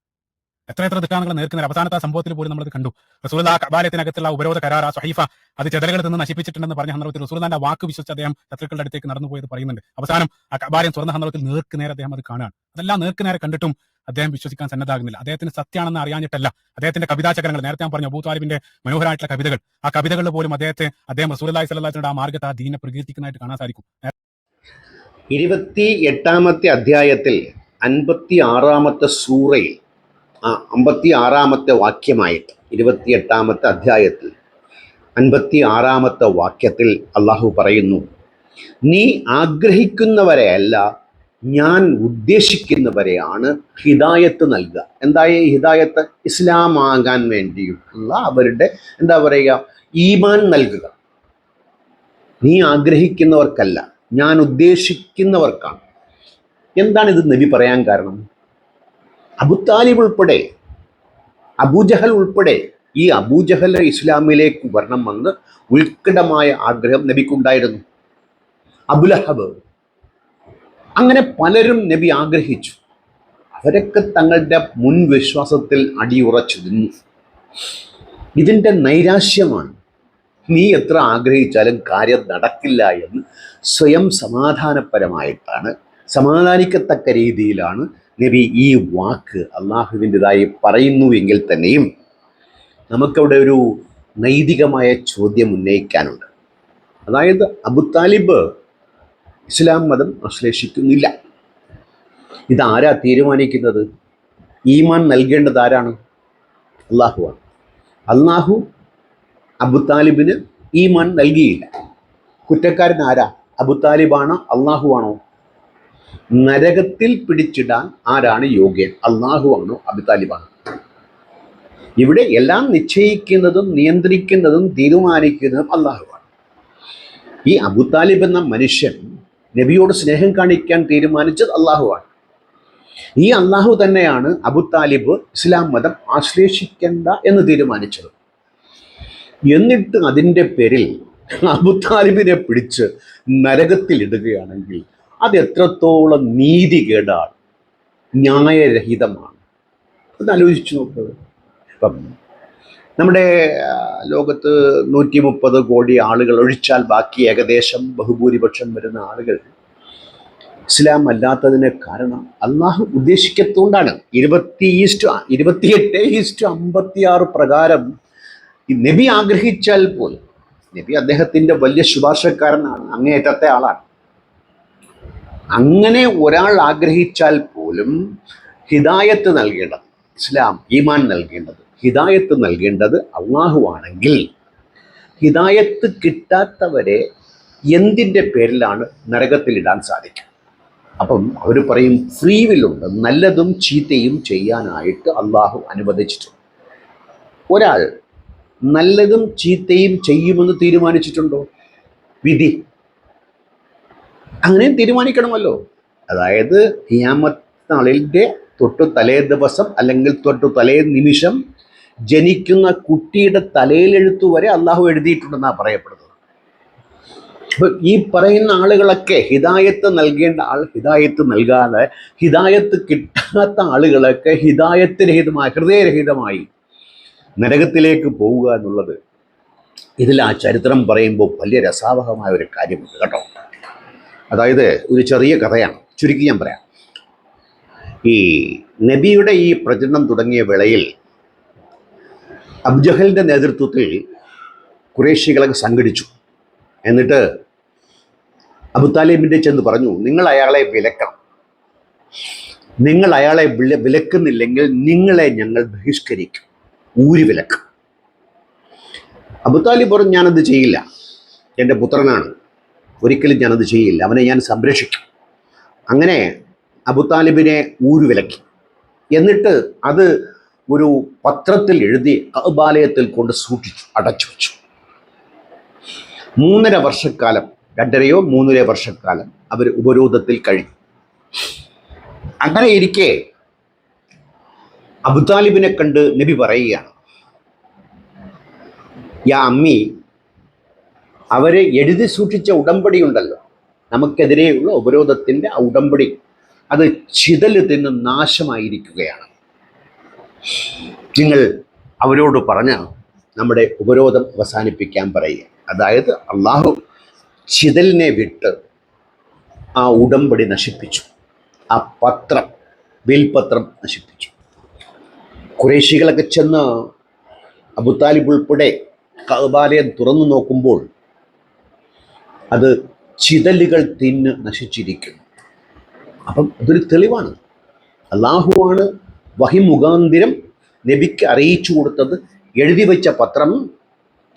എത്ര ദൃഷ്ടാന്തങ്ങൾ നേർക്കുനേരെ. അവസാനത്തെ സംഭവത്തിൽ പോലും നമ്മളത് കണ്ടു. റസൂലുള്ളാഹി കഅബാലയത്തിനകത്തുള്ള ഉപരോധ കരാർ, ആ സ്വഹീഫ, അത് ചെതലുകൾ നിന്ന് നശിപ്പിച്ചിട്ടുണ്ടെന്ന് പറഞ്ഞ സന്ദർഭത്തിൽ റസൂലുള്ളാഹിന്റെ വാക്ക് വിശ്വസിച്ച് അദ്ദേഹം ശത്രുക്കളുടെ അടുത്തേക്ക് നടന്നു പോയത് പറയുന്നുണ്ട്. അവസാനം ആ കഅബാലയം തുറന്ന സന്ദർഭത്തിൽ നേർക്കുനേരെ അദ്ദേഹം അത് കാണുകയാണ്. അതെല്ലാം നേർക്കുനേരെ കണ്ടിട്ടും അദ്ദേഹം വിശ്വസിക്കാൻ സന്നദ്ധാകുന്നില്ല. അദ്ദേഹത്തിന് സത്യമാണെന്ന് അറിയാഞ്ഞിട്ടല്ല. അദ്ദേഹത്തിന്റെ കവിതാചകരങ്ങൾ, നേരത്തെ ഞാൻ പറഞ്ഞു അബൂ ത്വാലിബിന്റെ മനോഹരമായിട്ടുള്ള കവിതകൾ, ആ കവിതകളിൽ പോലും അദ്ദേഹം റസൂലുള്ളാഹി സ്വല്ലല്ലാഹു അലൈഹി വസല്ലം ആ മാർഗ്ഗത്തെ, ആ ദീനെ പ്രകീർത്തിക്കുന്നതായിട്ട് കാണാൻ സാധിക്കും. 28-ാമത്തെ അധ്യായത്തിൽ 56-ാമത്തെ സൂറയിൽ 56-ാമത്തെ വാക്യമായിട്ട് 28-ാമത്തെ അധ്യായത്തിൽ 56-ാമത്തെ വാക്യത്തിൽ അള്ളാഹു പറയുന്നു, നീ ആഗ്രഹിക്കുന്നവരെയല്ല, ഞാൻ ഉദ്ദേശിക്കുന്നവരെയാണ് ഹിദായത്ത് നൽകുക. എന്തായി ഹിദായത്ത്? ഇസ്ലാമാകാൻ വേണ്ടിയിട്ടുള്ള അവരുടെ ഈമാൻ നൽകുക. നീ ആഗ്രഹിക്കുന്നവർക്കല്ല, ഞാൻ ഉദ്ദേശിക്കുന്നവർക്കാണ്. എന്താണ് ഇത് നബി പറയാൻ കാരണം? അബൂതാലിബ് ഉൾപ്പെടെ, അബൂജഹൽ ഉൾപ്പെടെ, ഈ അബൂജഹൽ ഇസ്ലാമിലേക്ക് വരണമെന്ന് ഉത്കടമായ ആഗ്രഹം നബിക്കുണ്ടായിരുന്നു. അബുലഹബ്, അങ്ങനെ പലരും നബി ആഗ്രഹിച്ചു. അവരൊക്കെ തങ്ങളുടെ മുൻ വിശ്വാസത്തിൽ അടിയുറച്ചു നിന്നു. ഇതിൻ്റെ നൈരാശ്യമാണ്. നീ എത്ര ആഗ്രഹിച്ചാലും കാര്യം നടക്കില്ല എന്ന് സ്വയം സമാധാനപരമായിട്ടാണ്, സമാധാനിക്കത്തക്ക രീതിയിലാണ് നബി ഈ വാക്ക് അള്ളാഹുവിൻ്റെതായി പറയുന്നുവെങ്കിൽ തന്നെയും നമുക്കവിടെ ഒരു നൈതികമായ ചോദ്യം ഉന്നയിക്കാനുണ്ട്. അതായത് അബൂതാലിബ് ഇസ്ലാം മതം ആശ്ലേഷിക്കുന്നില്ല. ഇതാരാ തീരുമാനിക്കുന്നത്? ഈമാൻ നൽകേണ്ടത് ആരാണ്? അള്ളാഹുവാണ്. അള്ളാഹു അബൂതാലിബിന് ഈമാൻ നൽകിയില്ല. കുറ്റക്കാരൻ ആരാ? അബൂതാലിബാണോ അള്ളാഹുവാണോ? നരകത്തിൽ പിടിച്ചിടാൻ ആരാണ് യോഗ്യൻ? അള്ളാഹുവാണോ അബൂതാലിബാണോ? ഇവിടെ എല്ലാം നിശ്ചയിക്കുന്നതും നിയന്ത്രിക്കുന്നതും തീരുമാനിക്കുന്നതും അള്ളാഹുവാണ്. ഈ അബൂതാലിബ് എന്ന മനുഷ്യൻ നബിയോട് സ്നേഹം കാണിക്കാൻ തീരുമാനിച്ചത് അള്ളാഹുവാണ്. ഈ അള്ളാഹു തന്നെയാണ് അബൂതാലിബ് ഇസ്ലാം മതം ആശ്ലേഷിക്കേണ്ട എന്ന് തീരുമാനിച്ചത്. എന്നിട്ട് അതിൻ്റെ പേരിൽ അബൂതാലിബിനെ പിടിച്ച് നരകത്തിലിടുകയാണെങ്കിൽ അത് എത്രത്തോളം നീതികേടാണ്, ന്യായരഹിതമാണ്. അതാലോചിച്ച് നോക്കുക. ഇപ്പം നമ്മുടെ ലോകത്ത് 130 കോടി ആളുകൾ ഒഴിച്ചാൽ ബാക്കി ഏകദേശം ബഹുഭൂരിപക്ഷം വരുന്ന ആളുകൾ ഇസ്ലാം അല്ലാത്തതിന് കാരണം അള്ളാഹു ഉദ്ദേശിക്കത്തുകൊണ്ടാണ്. 28:56 പ്രകാരം നബി ആഗ്രഹിച്ചാൽ പോലും, നബി അദ്ദേഹത്തിൻ്റെ വലിയ ശുപാർശക്കാരനാണ്, അങ്ങേയറ്റത്തെ ആളാണ്. അങ്ങനെ ഒരാൾ ആഗ്രഹിച്ചാൽ പോലും ഹിദായത്ത് നൽകേണ്ടത്, ഇസ്ലാം ഈമാൻ നൽകേണ്ടത്, ഹിദായത്ത് നൽകേണ്ടത് അള്ളാഹുവാണെങ്കിൽ ഹിദായത്ത് കിട്ടാത്തവരെ എന്തിൻ്റെ പേരിലാണ് നരകത്തിലിടാൻ സാധിക്കും? അപ്പം അവർ പറയും ഫ്രീ വില്ലുണ്ട്, നല്ലതും ചീത്തയും ചെയ്യാനായിട്ട് അള്ളാഹു അനുവദിച്ചിട്ടുണ്ട്. ഒരാൾ നല്ലതും ചീത്തയും ചെയ്യുമെന്ന് തീരുമാനിച്ചിട്ടുണ്ടോ? വിധി അങ്ങനെ തീരുമാനിക്കണമല്ലോ. അതായത് ഖിയാമത്ത് നാളിന്റെ തൊട്ടു തലേ ദിവസം അല്ലെങ്കിൽ തൊട്ടു തലേ നിമിഷം ജനിക്കുന്ന കുട്ടിയുടെ തലയിലെഴുത്തു വരെ അള്ളാഹു എഴുതിയിട്ടുണ്ടെന്നാണ് പറയപ്പെടുന്നത്. അപ്പൊ ഈ പറയുന്ന ആളുകളൊക്കെ ഹിദായത്ത് നൽകേണ്ട ആൾ ഹിദായത്ത് നൽകാതെ, ഹിദായത്ത് കിട്ടാത്ത ആളുകളൊക്കെ ഹിദായത്ത് രഹിതമായി, ഹൃദയരഹിതമായി നരകത്തിലേക്ക് പോവുക എന്നുള്ളത് ഇതിൽ ആ ചരിത്രം പറയുമ്പോൾ വലിയ രസാവഹമായ ഒരു കാര്യമുണ്ട് കേട്ടോ. അതായത് ഒരു ചെറിയ കഥയാണ്, ചുരുക്കി ഞാൻ പറയാം. ഈ നബിയുടെ ഈ പ്രചരണം തുടങ്ങിയ വേളയിൽ അബ്ജഹലിന്റെ നേതൃത്വത്തിൽ ഖുറൈശികളൊക്കെ സംഘടിച്ചു. എന്നിട്ട് അബുതാലിബിന്റെ ചെന്ന് പറഞ്ഞു, നിങ്ങൾ അയാളെ വിലക്കണം, നിങ്ങൾ അയാളെ വിലക്കുന്നില്ലെങ്കിൽ നിങ്ങളെ ഞങ്ങൾ ബഹിഷ്കരിക്കും, ഊരി വിലക്കും. അബുതാലിബ് പറഞ്ഞു, ഞാനത് ചെയ്യില്ല, എൻ്റെ പുത്രനാണ്, ഒരിക്കലും ഞാനത് ചെയ്യില്ല, അവനെ ഞാൻ സംരക്ഷിക്കും. അങ്ങനെ അബുതാലിബിനെ ഊരുവിലക്കി. എന്നിട്ട് അത് ഒരു പത്രത്തിൽ എഴുതി കഅബാലയത്തിൽ കൊണ്ട് സൂക്ഷിച്ചു, അടച്ചു വെച്ചു. 3.5 വർഷക്കാലം, 2.5 3.5 വർഷക്കാലം അവർ ഉപരോധത്തിൽ കഴിഞ്ഞു. അങ്ങനെ ഇരിക്കെ അബുതാലിബിനെ കണ്ട് നബി പറയുകയാണ്, യാ അമ്മി, അവരെ എഴുതി സൂക്ഷിച്ച ഉടമ്പടി ഉണ്ടല്ലോ, നമുക്കെതിരെയുള്ള ഉപരോധത്തിൻ്റെ ആ ഉടമ്പടി, അത് ചിതല് തിന്ന് നാശമായിരിക്കുകയാണ്. നിങ്ങൾ അവരോട് പറഞ്ഞ് നമ്മുടെ ഉപരോധം അവസാനിപ്പിക്കാൻ പറയുക. അതായത് അള്ളാഹു ചിതലിനെ വിട്ട് ആ ഉടമ്പടി നശിപ്പിച്ചു, ആ പത്രം, വിൽപത്രം നശിപ്പിച്ചു. ഖുറൈശികളൊക്കെ ചെന്ന് അബുതാലിബ് ഉൾപ്പെടെ കഅബാലയം തുറന്നു നോക്കുമ്പോൾ അത് ചിതലുകൾ തിന്ന് നശിച്ചിരിക്കുന്നു. അപ്പം അതൊരു തെളിവാണ്. അള്ളാഹുവാണ് വഹി മുഖാന്തിരം നബിക്ക് അറിയിച്ചു കൊടുത്തത്. എഴുതി വെച്ച പത്രം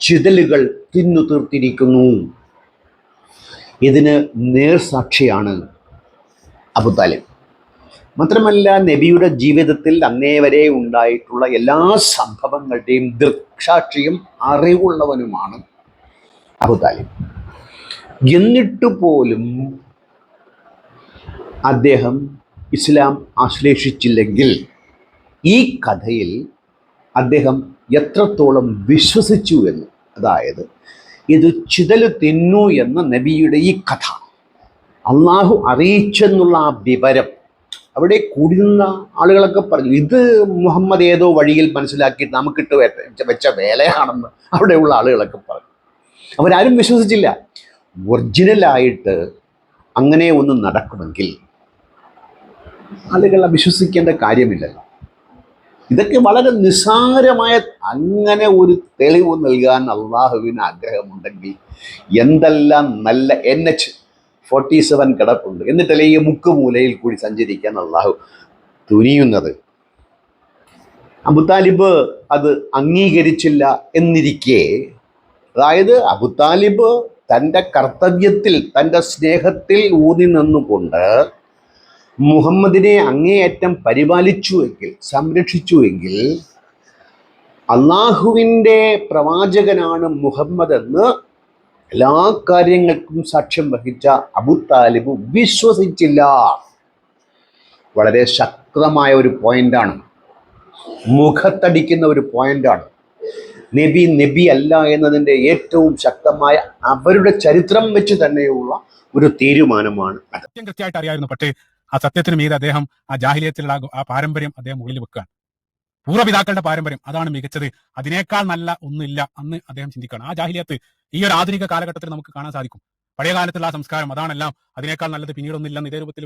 ചിതലുകൾ തിന്നു തീർത്തിരിക്കുന്നു. ഇതിന് നേർസാക്ഷിയാണ് അബുതാലിബ്. മാത്രമല്ല, നബിയുടെ ജീവിതത്തിൽ അന്നേ വരെ ഉണ്ടായിട്ടുള്ള എല്ലാ സംഭവങ്ങളുടെയും ദൃക്സാക്ഷിയും അറിവുള്ളവനുമാണ് അബുതാലിബ്. എന്നിട്ട് പോലും അദ്ദേഹം ഇസ്ലാം ആശ്ലേഷിച്ചില്ലെങ്കിൽ ഈ കഥയിൽ അദ്ദേഹം എത്രത്തോളം വിശ്വസിച്ചു എന്ന്, അതായത് ഇത് ചിതല് തിന്നു എന്ന നബിയുടെ ഈ കഥ അള്ളാഹു അറിയിച്ചെന്നുള്ള ആ വിവരം അവിടെ കൂടുന്ന ആളുകളൊക്കെ പറഞ്ഞു, ഇത് മുഹമ്മദ് ഏതോ വഴിയിൽ മനസ്സിലാക്കിയിട്ട് നമുക്കിട്ട് വെച്ച വേലയാണെന്ന് അവിടെയുള്ള ആളുകളൊക്കെ പറഞ്ഞു. അവരാരും വിശ്വസിച്ചില്ല. ഒറിജിനലായിട്ട് അങ്ങനെ ഒന്ന് നടക്കുമെങ്കിൽ ആളുകളെ വിശ്വസിക്കേണ്ട കാര്യമില്ലല്ലോ. ഇതൊക്കെ വളരെ നിസ്സാരമായ, അങ്ങനെ ഒരു തെളിവ് നൽകാൻ അള്ളാഹുവിന് ആഗ്രഹമുണ്ടെങ്കിൽ എന്തെല്ലാം നല്ല NH-47 കിടപ്പുണ്ട്, എന്നിട്ടല്ലേ ഈ മുക്കുമൂലയിൽ കൂടി സഞ്ചരിക്കാൻ അള്ളാഹു തുനിയുന്നത്. അബുതാലിബ് അത് അംഗീകരിച്ചില്ല എന്നിരിക്കെ, അതായത് അബുതാലിബ് തൻ്റെ കർത്തവ്യത്തിൽ, തൻ്റെ സ്നേഹത്തിൽ ഊന്നി നിന്നുകൊണ്ട് മുഹമ്മദിനെ അങ്ങേയറ്റം പരിപാലിച്ചുവെങ്കിൽ, സംരക്ഷിച്ചുവെങ്കിൽ, അള്ളാഹുവിൻ്റെ പ്രവാചകനാണ് മുഹമ്മദ് എന്ന് എല്ലാ കാര്യങ്ങൾക്കും സാക്ഷ്യം വഹിച്ച അബൂതാലിബ് വിശ്വസിച്ചില്ല. വളരെ ശക്തമായ ഒരു പോയിന്റാണ്, മുഖത്തടിക്കുന്ന ഒരു പോയിന്റാണ്. നബി അല്ല എന്നതിൻ്റെ ഏറ്റവും ശക്തമായ അവരുടെ ചരിത്രം വെച്ച് തന്നെയുള്ള ഒരു തീരുമാനമാണ് അത്. സത്യം കൃത്യമായിട്ട് അറിയായിരുന്നു. പക്ഷേ ആ സത്യത്തിന് മീതെ അദ്ദേഹം ആ ജാഹിലിയത്തിലുള്ള ആ പാരമ്പര്യം അദ്ദേഹം മുകളിൽ വെക്കുകയാണ്. പൂർവ്വപിതാക്കളുടെ പാരമ്പര്യം അതാണ് മികച്ചത്, അതിനേക്കാൾ നല്ല ഒന്നുമില്ല അന്ന് അദ്ദേഹം ചിന്തിക്കുകയാണ്. ആ ജാഹിലിയത്ത് ഈ ഒരു ആധുനിക കാലഘട്ടത്തിൽ നമുക്ക് കാണാൻ സാധിക്കും. പഴയ കാലത്തുള്ള ആ സംസ്കാരം അതാണെല്ലാം, അതിനേക്കാൾ നല്ലത് പിന്നീടൊന്നില്ലെന്ന് ഇതേ രൂപത്തിൽ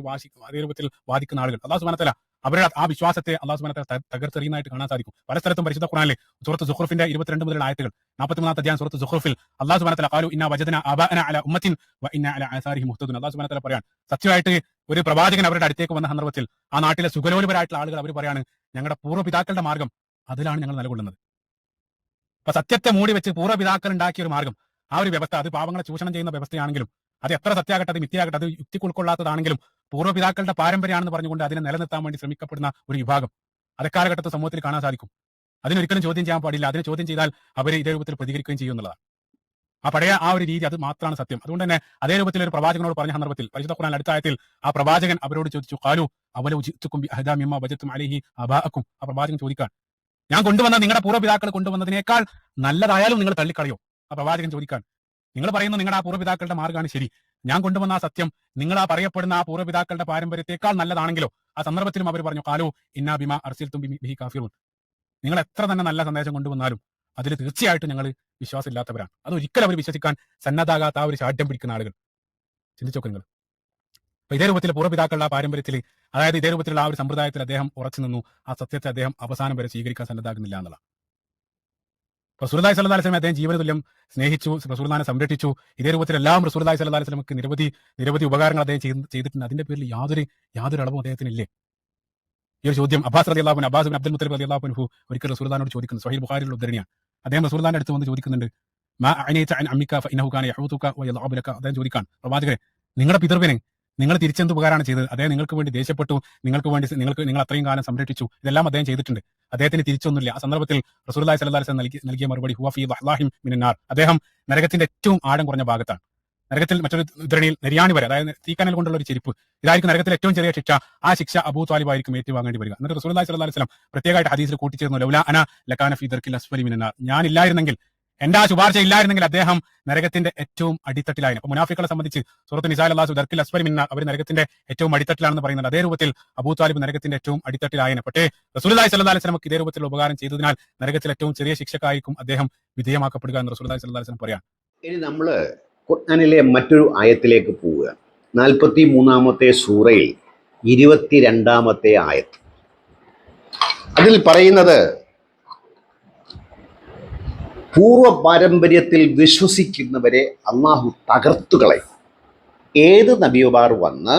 വാദിക്കുന്ന ആളുകൾ, അല്ലാഹു സുബ്ഹാനഹു വ തആല അവരുടെ ആ വിശ്വാസത്തെ അല്ലാഹു സുബ്ഹാനഹു വ തആല തകർത്തെറിയുന്നതായിട്ട് കാണാൻ സാധിക്കും. പല സ്ഥലത്തും പരിശുദ്ധ ഖുർആനിലെ സൂറത്ത് സുഖ്റുഫിന്റെ 22 മുതലുള്ള ആയത്തുകൾ, 43-ാമത്തെ അധ്യായം സൂറത്ത് സുഖ്റുഫിൽ അല്ലാഹു സുബ്ഹാനഹു വ തആല ഖാലു ഇന്നാ വജദ്നാ ആബാഅനാ അലാ ഉമ്മത്തിൻ വ ഇന്നാ അലാ ആസാരിഹിം മുഹ്തദൂൻ. അല്ലാഹു സുബ്ഹാനഹു വ തആല പറയാണ്, സത്യമായിട്ട് ഒരു പ്രവാചകൻ അവരുടെ അടുത്തേക്ക് വന്ന സന്ദർഭത്തിൽ ആ നാട്ടിലെ സുഖലോലുപരായിട്ടുള്ള ആളുകൾ അവർ പറയാണ്, ഞങ്ങളുടെ പൂർവ്വപിതാക്കളുടെ മാർഗം അതിലാണ് ഞങ്ങൾ നിലകൊള്ളുന്നത്. അപ്പൊ സത്യത്തെ മൂടി വെച്ച് പൂർവ്വപിതാക്കൾ ഉണ്ടാക്കിയ ഒരു മാർഗം, ആ ഒരു വ്യവസ്ഥ, അത് പാവങ്ങളെ ചൂഷണം ചെയ്യുന്ന വ്യവസ്ഥയാണെങ്കിലും, അത് എത്ര സത്യാകട്ടെ, അത് മിഥ്യയാകട്ടെ, അത് യുക്തിക്ക് ഉൾക്കൊള്ളാത്തതാണെങ്കിലും പൂർവ്വപിതാക്കളുടെ പാരമ്പര്യമാണെന്ന് പറഞ്ഞുകൊണ്ട് അതിനെ നിലനിർത്താൻ വേണ്ടി ശ്രമിക്കപ്പെടുന്ന ഒരു വിഭാഗം അക്കാലഘട്ടത്തെ സമൂഹത്തിൽ കാണാൻ സാധിക്കും. അതിനൊരിക്കലും ചോദ്യം ചെയ്യാൻ പാടില്ല. അതിനെ ചോദ്യം ചെയ്താൽ അവർ ഇതേ രൂപത്തിൽ പ്രതികരിക്കുകയും ചെയ്യുന്നുള്ളതാണ്. ആ പഴയ ആ ഒരു രീതി, അത് മാത്രമാണ് സത്യം. അതുകൊണ്ട് തന്നെ അതേ രൂപത്തിൽ ഒരു പ്രവാചകനോട് പറഞ്ഞ സന്ദർഭത്തിൽ പരിശുദ്ധ ഖുർആൻ അടുത്ത ആയത്തിൽ ആ പ്രവാചകൻ അവരോട് ചോദിച്ചു, ഖാലു അവലൗ ജിഅ്തുകും ബിഅഹ്ദാ മിമ്മാ വജദ്തും അലൈഹി ആബാഅക്കും. ആ പ്രവാചകൻ ചോദിക്കാൻ, ഞാൻ കൊണ്ടുവന്ന നിങ്ങളുടെ പൂർവ്വപിതാക്കൾ കൊണ്ടുവന്നതിനേക്കാൾ നല്ലതായാലും നിങ്ങൾ തള്ളിക്കളയോ? ആ പ്രവാചകൻ ചോദിക്കാൻ, നിങ്ങൾ പറയുന്നു നിങ്ങളുടെ ആ പൂർവ്വപിതാക്കളുടെ മാർഗ്ഗമാണ് ശരി, ഞാൻ കൊണ്ടുവന്ന ആ സത്യം നിങ്ങൾ ആ പറയപ്പെടുന്ന ആ പൂർവ്വപിതാക്കളുടെ പാരമ്പര്യത്തെക്കാൾ നല്ലതാണെങ്കിലോ? ആ സന്ദർഭത്തിലും അവർ പറഞ്ഞു, ഖാലു ഇന്നാ ബിമാ അർസിൽതും ബിഹി കാഫിറൂൻ. നിങ്ങൾ എത്ര തന്നെ നല്ല സന്ദേശം കൊണ്ടുവന്നാലും അതിൽ തീർച്ചയായിട്ടും ഞങ്ങൾ വിശ്വാസമില്ലാത്തവരാണ്. അതൊരിക്കലും അവർ വിശ്വസിക്കാൻ സന്നദ്ധാകാത്ത ആ ഒരു ശാഠ്യം പിടിക്കുന്ന ആളുകൾ. ചിന്തിച്ചോക്കെ നിങ്ങൾ. അപ്പൊ ഇതേ രൂപത്തിൽ പൂർവ്വപിതാക്കളുടെ ആ പാരമ്പര്യത്തിൽ, അതായത് ഇതേ രൂപത്തിലുള്ള ആ ഒരു സമ്പ്രദായത്തിൽ അദ്ദേഹം ഉറച്ചു നിന്നു. ആ സത്യത്തെ അദ്ദേഹം അവസാനം വരെ സ്വീകരിക്കാൻ സന്നദ്ധാകുന്നില്ല എന്നുള്ള. റസൂലുള്ളാഹി സ്വല്ലല്ലാഹു അലൈഹി വസല്ലം അദ്ദേഹം ജീവന തുല്യം സ്നേഹിച്ചു, റസൂലുള്ളാഹിനെ സംരക്ഷിച്ചു. ഇതേ രൂപത്തിൽ എല്ലാം റസൂലുള്ളാഹി സ്വല്ലല്ലാഹു അലൈഹി വസല്ലമക്ക് നിരവധി ഉപകാരങ്ങൾ അദ്ദേഹം ചെയ്തിട്ടുണ്ട്. അതിന്റെ പേരിൽ യാതൊരു അളവും അദ്ദേഹത്തിന് ഇല്ലേ? ഈ ഒരു ചോദ്യം അബ്ബാസ് ബിൻ അബ്ദുൽ മുത്തലിബ് റളിയല്ലാഹു അൻഹു ഒരിക്കൽ റസൂലുള്ളാഹിനോട് ചോദിക്കുന്നു. സ്വഹീഹ് ബുഖാരിയിലുള്ള ഉദ്ധരണിയാണ്. അദ്ദേഹം റസൂലുള്ളാഹിന്റെ അടുത്ത് വന്ന് ചോദിക്കുന്നുണ്ട്, മാ അനൈത അൻ അമ്മിക ഫഇന്നഹു കാന യഹൂതുക വയൽഅബു ലക. അദ്ദേഹം ചോദിക്കാൻ, പ്രവാചകരെ, നിങ്ങളുടെ പിതൃവിനെ നിങ്ങൾ തിരിച്ചെന്ത് ഉപകാരമാണ് ചെയ്തത്? അദ്ദേഹം നിങ്ങൾക്ക് വേണ്ടി ദേഷ്യപ്പെട്ടു, നിങ്ങൾ അത്രയും കാലം സംരക്ഷിച്ചു, ഇതെല്ലാം അദ്ദേഹം ചെയ്തിട്ടുണ്ട്. അദ്ദേഹത്തിന് തിരിച്ചൊന്നുമില്ല. ആ സന്ദർഭത്തിൽ റസൂലുള്ളാഹി സ്വല്ലല്ലാഹു അലൈഹി വസല്ലം നൽകിയ മറുപടി, ഹുവ ഫീ ദഹ്ലാഹിം മിനന്നാർ. അദ്ദേഹം നരകത്തിന്റെ ഏറ്റവും ആഴം കുറഞ്ഞ ഭാഗത്താണ്. നരകത്തിൽ മറ്റൊരു ഉദ്ധരണിയിൽ നെരിയാണി വരെ, അതായത് തീക്കനൽ കൊണ്ടുള്ള ഒരു ചെരുപ്പ്, ഇതായിരിക്കും നരകത്തിൽ ഏറ്റവും ചെറിയ ശിക്ഷ. ആ ശിക്ഷ അബൂ ത്വാലിബ് ആയിരിക്കും ഏറ്റുവാങ്ങേണ്ടി വരിക. എന്നിട്ട് റസൂലുള്ളാഹി സ്വല്ലല്ലാഹു അലൈഹി വസല്ലം പ്രത്യേകമായിട്ട് ഹദീസിൽ കൂട്ടിച്ചേർന്നു, ലൗലാ അന ലകാന ഫീ ദർക്കിൽ അസ്ഫലി മിനന്നാർ. ഞാൻ ഇല്ലായിരുന്നെങ്കിൽ, എന്റെ ആ ശുപാർശ ഇല്ലായിരുന്നെങ്കിൽ അദ്ദേഹം നരകത്തിന്റെ ഏറ്റവും അടിത്തട്ടിലായിരുന്നു. അപ്പൊ മുനാഫികളെ സംബന്ധിച്ച് സൂറത്ത് നിസായിൽ അല്ലാഹു ദർക്കിൽ അസ്ഫലി മിനന്നാർ, അവർ നരകത്തിന്റെ ഏറ്റവും അടിത്തട്ടിലാണെന്ന് പറയുന്നത്. അതേ രൂപത്തിൽ അബൂ ത്വാലിബ് നരകത്തിന്റെ ഏറ്റവും അടിത്തട്ടിലായനെ. പക്ഷേ റസൂലുള്ളാഹി സ്വല്ലല്ലാഹു അലൈഹി വസല്ലം ഇതേ രൂപത്തിലുള്ള ഉപകാരം ചെയ്തതിനാൽ നരകത്തിൽ ഏറ്റവും ചെറിയ ശിക്ഷക്കായിരിക്കും അദ്ദേഹം വിധേയമാക്കപ്പെടുക എന്ന് റസൂലുള്ളാഹി സ്വല്ലല്ലാഹു അലൈഹി വസല്ലം പറയാം. ഇനി നമ്മൾ ഖുർആനിലെ മറ്റൊരു ആയത്തിലേക്ക് പോവുക. 43-ാമത്തെ സൂറയിൽ 22-ാമത്തെ ആയത്ത്. അതിൽ പറയുന്നത്, പൂർവ്വ പാരമ്പര്യത്തിൽ വിശ്വസിക്കുന്നവരെ അള്ളാഹു തകർത്തുകളയും. ഏത് നബിമാർ വന്ന്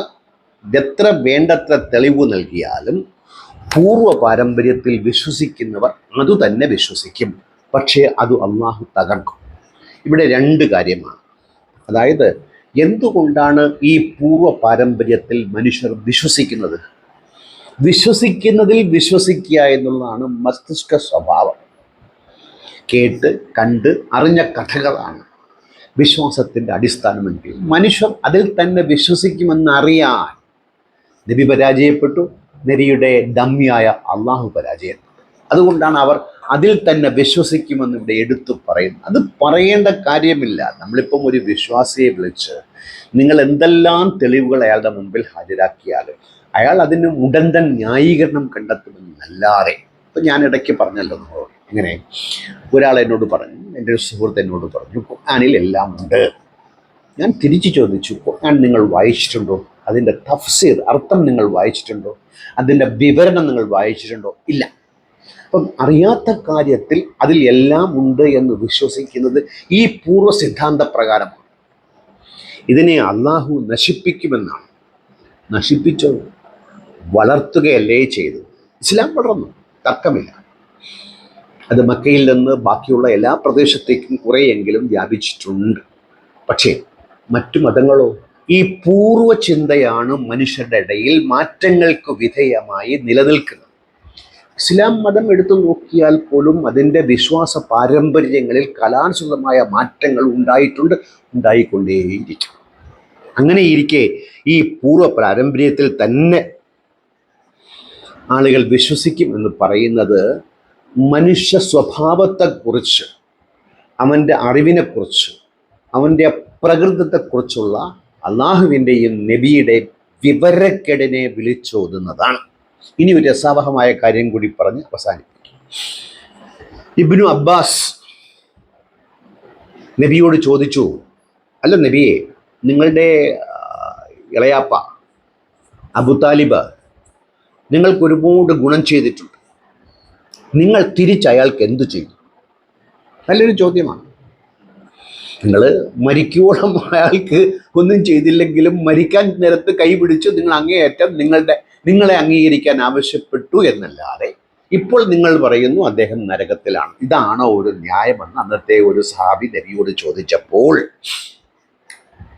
എത്ര വേണ്ടത്ര തെളിവ് നൽകിയാലും പൂർവ്വ പാരമ്പര്യത്തിൽ വിശ്വസിക്കുന്നവർ അതുതന്നെ വിശ്വസിക്കും. പക്ഷേ അത് അള്ളാഹു തകർക്കും. ഇവിടെ രണ്ട് കാര്യമാണ്. അതായത്, എന്തുകൊണ്ടാണ് ഈ പൂർവ്വ പാരമ്പര്യത്തിൽ മനുഷ്യർ വിശ്വസിക്കുന്നത്? വിശ്വസിക്കുന്നതിൽ വിശ്വസിക്കുക എന്നുള്ളതാണ് മസ്തിഷ്ക സ്വഭാവം. കേട്ട് കണ്ട് അറിഞ്ഞ കഥകളാണ് വിശ്വാസത്തിൻ്റെ അടിസ്ഥാനമെങ്കിൽ മനുഷ്യർ അതിൽ തന്നെ വിശ്വസിക്കുമെന്നറിയാൻ നബി പരാജയപ്പെട്ടു, നബിയുടെ ഡമ്മിയായ അള്ളാഹു പരാജയപ്പെട്ടു. അതുകൊണ്ടാണ് അവർ അതിൽ തന്നെ വിശ്വസിക്കുമെന്ന് ഇവിടെ എടുത്തു പറയുന്നത്. അത് പറയേണ്ട കാര്യമില്ല. നമ്മളിപ്പം ഒരു വിശ്വാസിയെ വിളിച്ച് നിങ്ങൾ എന്തെല്ലാം തെളിവുകൾ അയാളുടെ മുമ്പിൽ ഹാജരാക്കിയാലും അയാൾ അതിന് ഉടന്തൻ ന്യായീകരണം കണ്ടെത്തുമെന്നല്ലാതെ. ഇപ്പം ഞാൻ ഇടയ്ക്ക് പറഞ്ഞല്ലോ നമ്മളോട്, ഇങ്ങനെ ഒരാൾ എന്നോട് പറഞ്ഞു, എൻ്റെ ഒരു സുഹൃത്ത് എന്നോട് പറഞ്ഞു, ഖുർആനിൽ എല്ലാം ഉണ്ട്. ഞാൻ തിരിച്ചു ചോദിച്ചു, ഖുർആൻ നിങ്ങൾ വായിച്ചിട്ടുണ്ടോ? അതിൻ്റെ തഫ്സീർ, അർത്ഥം നിങ്ങൾ വായിച്ചിട്ടുണ്ടോ? അതിൻ്റെ വിവരണം നിങ്ങൾ വായിച്ചിട്ടുണ്ടോ? ഇല്ല. അപ്പം അറിയാത്ത കാര്യത്തിൽ അതിൽ എല്ലാം ഉണ്ട് എന്ന് വിശ്വസിക്കുന്നത് ഈ പൂർവ്വ സിദ്ധാന്ത പ്രകാരമാണ്. ഇതിനെ അള്ളാഹു നശിപ്പിക്കുമെന്നാണ്. നശിപ്പിച്ചോ? വളർത്തുകയല്ലേ ചെയ്തു. ഇസ്ലാം വളർന്നു, തർക്കമില്ല. അത് മക്കയിൽ നിന്ന് ബാക്കിയുള്ള എല്ലാ പ്രദേശത്തേക്കും കുറേയെങ്കിലും വ്യാപിച്ചിട്ടുണ്ട്. പക്ഷേ മറ്റു മതങ്ങളോ? ഈ പൂർവ്വ ചിന്തയാണ് മനുഷ്യരുടെ ഇടയിൽ മാറ്റങ്ങൾക്ക് വിധേയമായി നിലനിൽക്കുന്നത്. ഇസ്ലാം മതം എടുത്തു നോക്കിയാൽ പോലും അതിൻ്റെ വിശ്വാസ പാരമ്പര്യങ്ങളിൽ കലാനുസൃതമായ മാറ്റങ്ങൾ ഉണ്ടായിട്ടുണ്ട്, ഉണ്ടായിക്കൊണ്ടേയിരിക്കും. അങ്ങനെ ഇരിക്കെ ഈ പൂർവ്വ പാരമ്പര്യത്തിൽ തന്നെ ആളുകൾ വിശ്വസിക്കും എന്ന് പറയുന്നത് മനുഷ്യ സ്വഭാവത്തെക്കുറിച്ച്, അവൻ്റെ അറിവിനെക്കുറിച്ച്, അവൻ്റെ പ്രകൃതത്തെക്കുറിച്ചുള്ള അള്ളാഹുവിൻ്റെയും നബിയുടെയും വിവരക്കേടിനെ വിളിച്ചോതുന്നതാണ്. ഇനി ഒരു രസാവഹമായ കാര്യം കൂടി പറഞ്ഞ് അവസാനിപ്പിക്കും. ഇബ്നു അബ്ബാസ് നബിയോട് ചോദിച്ചു, അല്ല നബിയെ, നിങ്ങളുടെ ഇളയാപ്പ അബു താലിബ് നിങ്ങൾക്ക് ഒരുപാട് ഗുണം ചെയ്തിട്ടുണ്ട്, നിങ്ങൾ തിരിച്ചയാൾക്ക് എന്തു ചെയ്തു? നല്ലൊരു ചോദ്യമാണ്. നിങ്ങൾ മരിക്കുവോളം അയാൾക്ക് ഒന്നും ചെയ്തില്ലെങ്കിലും മരിക്കാൻ നേരത്ത് കൈപിടിച്ച് നിങ്ങൾ അങ്ങേയറ്റം നിങ്ങളെ അംഗീകരിക്കാൻ ആവശ്യപ്പെട്ടു എന്നല്ലാതെ ഇപ്പോൾ നിങ്ങൾ പറയുന്നു അദ്ദേഹം നരകത്തിലാണ്. ഇതാണോ ഒരു ന്യായമെന്ന് അന്നത്തെ ഒരു സഹാബി നബിയോട് ചോദിച്ചപ്പോൾ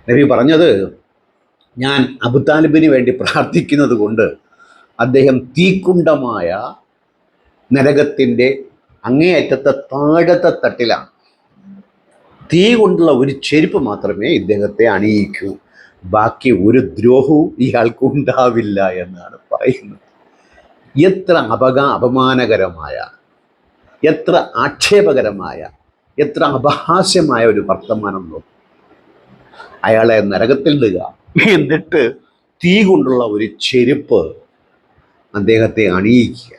നബി പറഞ്ഞത്, ഞാൻ അബു താലിബിന് വേണ്ടി പ്രാർത്ഥിക്കുന്നത് കൊണ്ട് അദ്ദേഹം തീക്കുണ്ടമായ നരകത്തിൻ്റെ അങ്ങേയറ്റത്തെ താഴത്തെ തട്ടിലാണ്. തീ കൊണ്ടുള്ള ഒരു ചെരുപ്പ് മാത്രമേ ഇദ്ദേഹത്തെ അണിയിക്കൂ, ബാക്കി ഒരു ദ്രോഹവും ഇയാൾക്ക് ഉണ്ടാവില്ല എന്നാണ് പറയുന്നത്. എത്ര അപമാനകരമായ, എത്ര ആക്ഷേപകരമായ, എത്ര അപഹാസ്യമായ ഒരു വർത്തമാനം നോക്കും. അയാളെ നരകത്തിൽ ഇടുക, എന്നിട്ട് തീ കൊണ്ടുള്ള ഒരു ചെരുപ്പ് അദ്ദേഹത്തെ അണിയിക്കുക.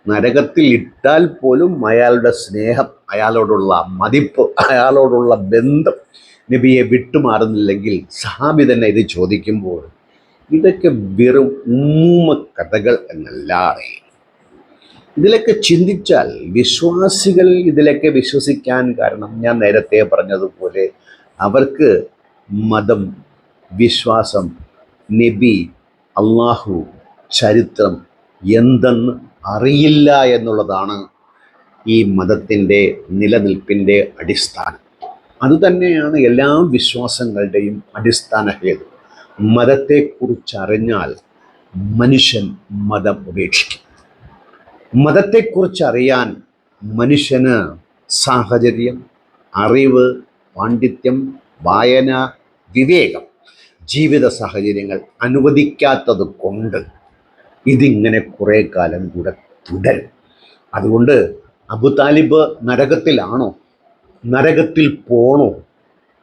നരകത്തിൽ ഇട്ടാൽ പോലും അയാളുടെ സ്നേഹം, അയാളോടുള്ള മതിപ്പ്, അയാളോടുള്ള ബന്ധം നബിയെ വിട്ടുമാറുന്നില്ലെങ്കിൽ സഹാബി തന്നെ ഇത് ചോദിക്കുമ്പോൾ ഇതൊക്കെ വെറും ഉമ്മൂമ്മ കഥകൾ എന്നല്ലാതെ, ഇതിലൊക്കെ ചിന്തിച്ചാൽ വിശ്വാസികൾ ഇതിലൊക്കെ വിശ്വസിക്കാൻ കാരണം ഞാൻ നേരത്തെ പറഞ്ഞതുപോലെ അവർക്ക് മതം, വിശ്വാസം, നബി, അള്ളാഹു, ചരിത്രം എന്തെന്ന് അറിയില്ല എന്നുള്ളതാണ് ഈ മതത്തിൻ്റെ നിലനിൽപ്പിൻ്റെ അടിസ്ഥാനം. അതുതന്നെയാണ് എല്ലാ വിശ്വാസങ്ങളുടെയും അടിസ്ഥാന ഹേതു. മതത്തെക്കുറിച്ചറിഞ്ഞാൽ മനുഷ്യൻ മതം ഉപേക്ഷിക്കും. മതത്തെക്കുറിച്ചറിയാൻ മനുഷ്യന് സാഹചര്യം, അറിവ്, പാണ്ഡിത്യം, വായന, വിവേകം, ജീവിത സാഹചര്യങ്ങൾ അനുവദിക്കാത്തത് കൊണ്ട് ഇതിങ്ങനെ കുറേ കാലം കൂടെ തുടരും. അതുകൊണ്ട് അബു താലിബ് നരകത്തിലാണോ, നരകത്തിൽ പോണോ?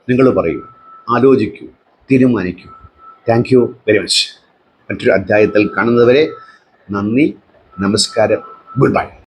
നിങ്ങൾ പറയൂ, ആലോചിക്കൂ, തീരുമാനിക്കൂ. Thank you very much. മറ്റൊരു അധ്യായത്തിൽ കാണുന്നവരെ നന്ദി, നമസ്കാരം, ഗുഡ് ബൈ.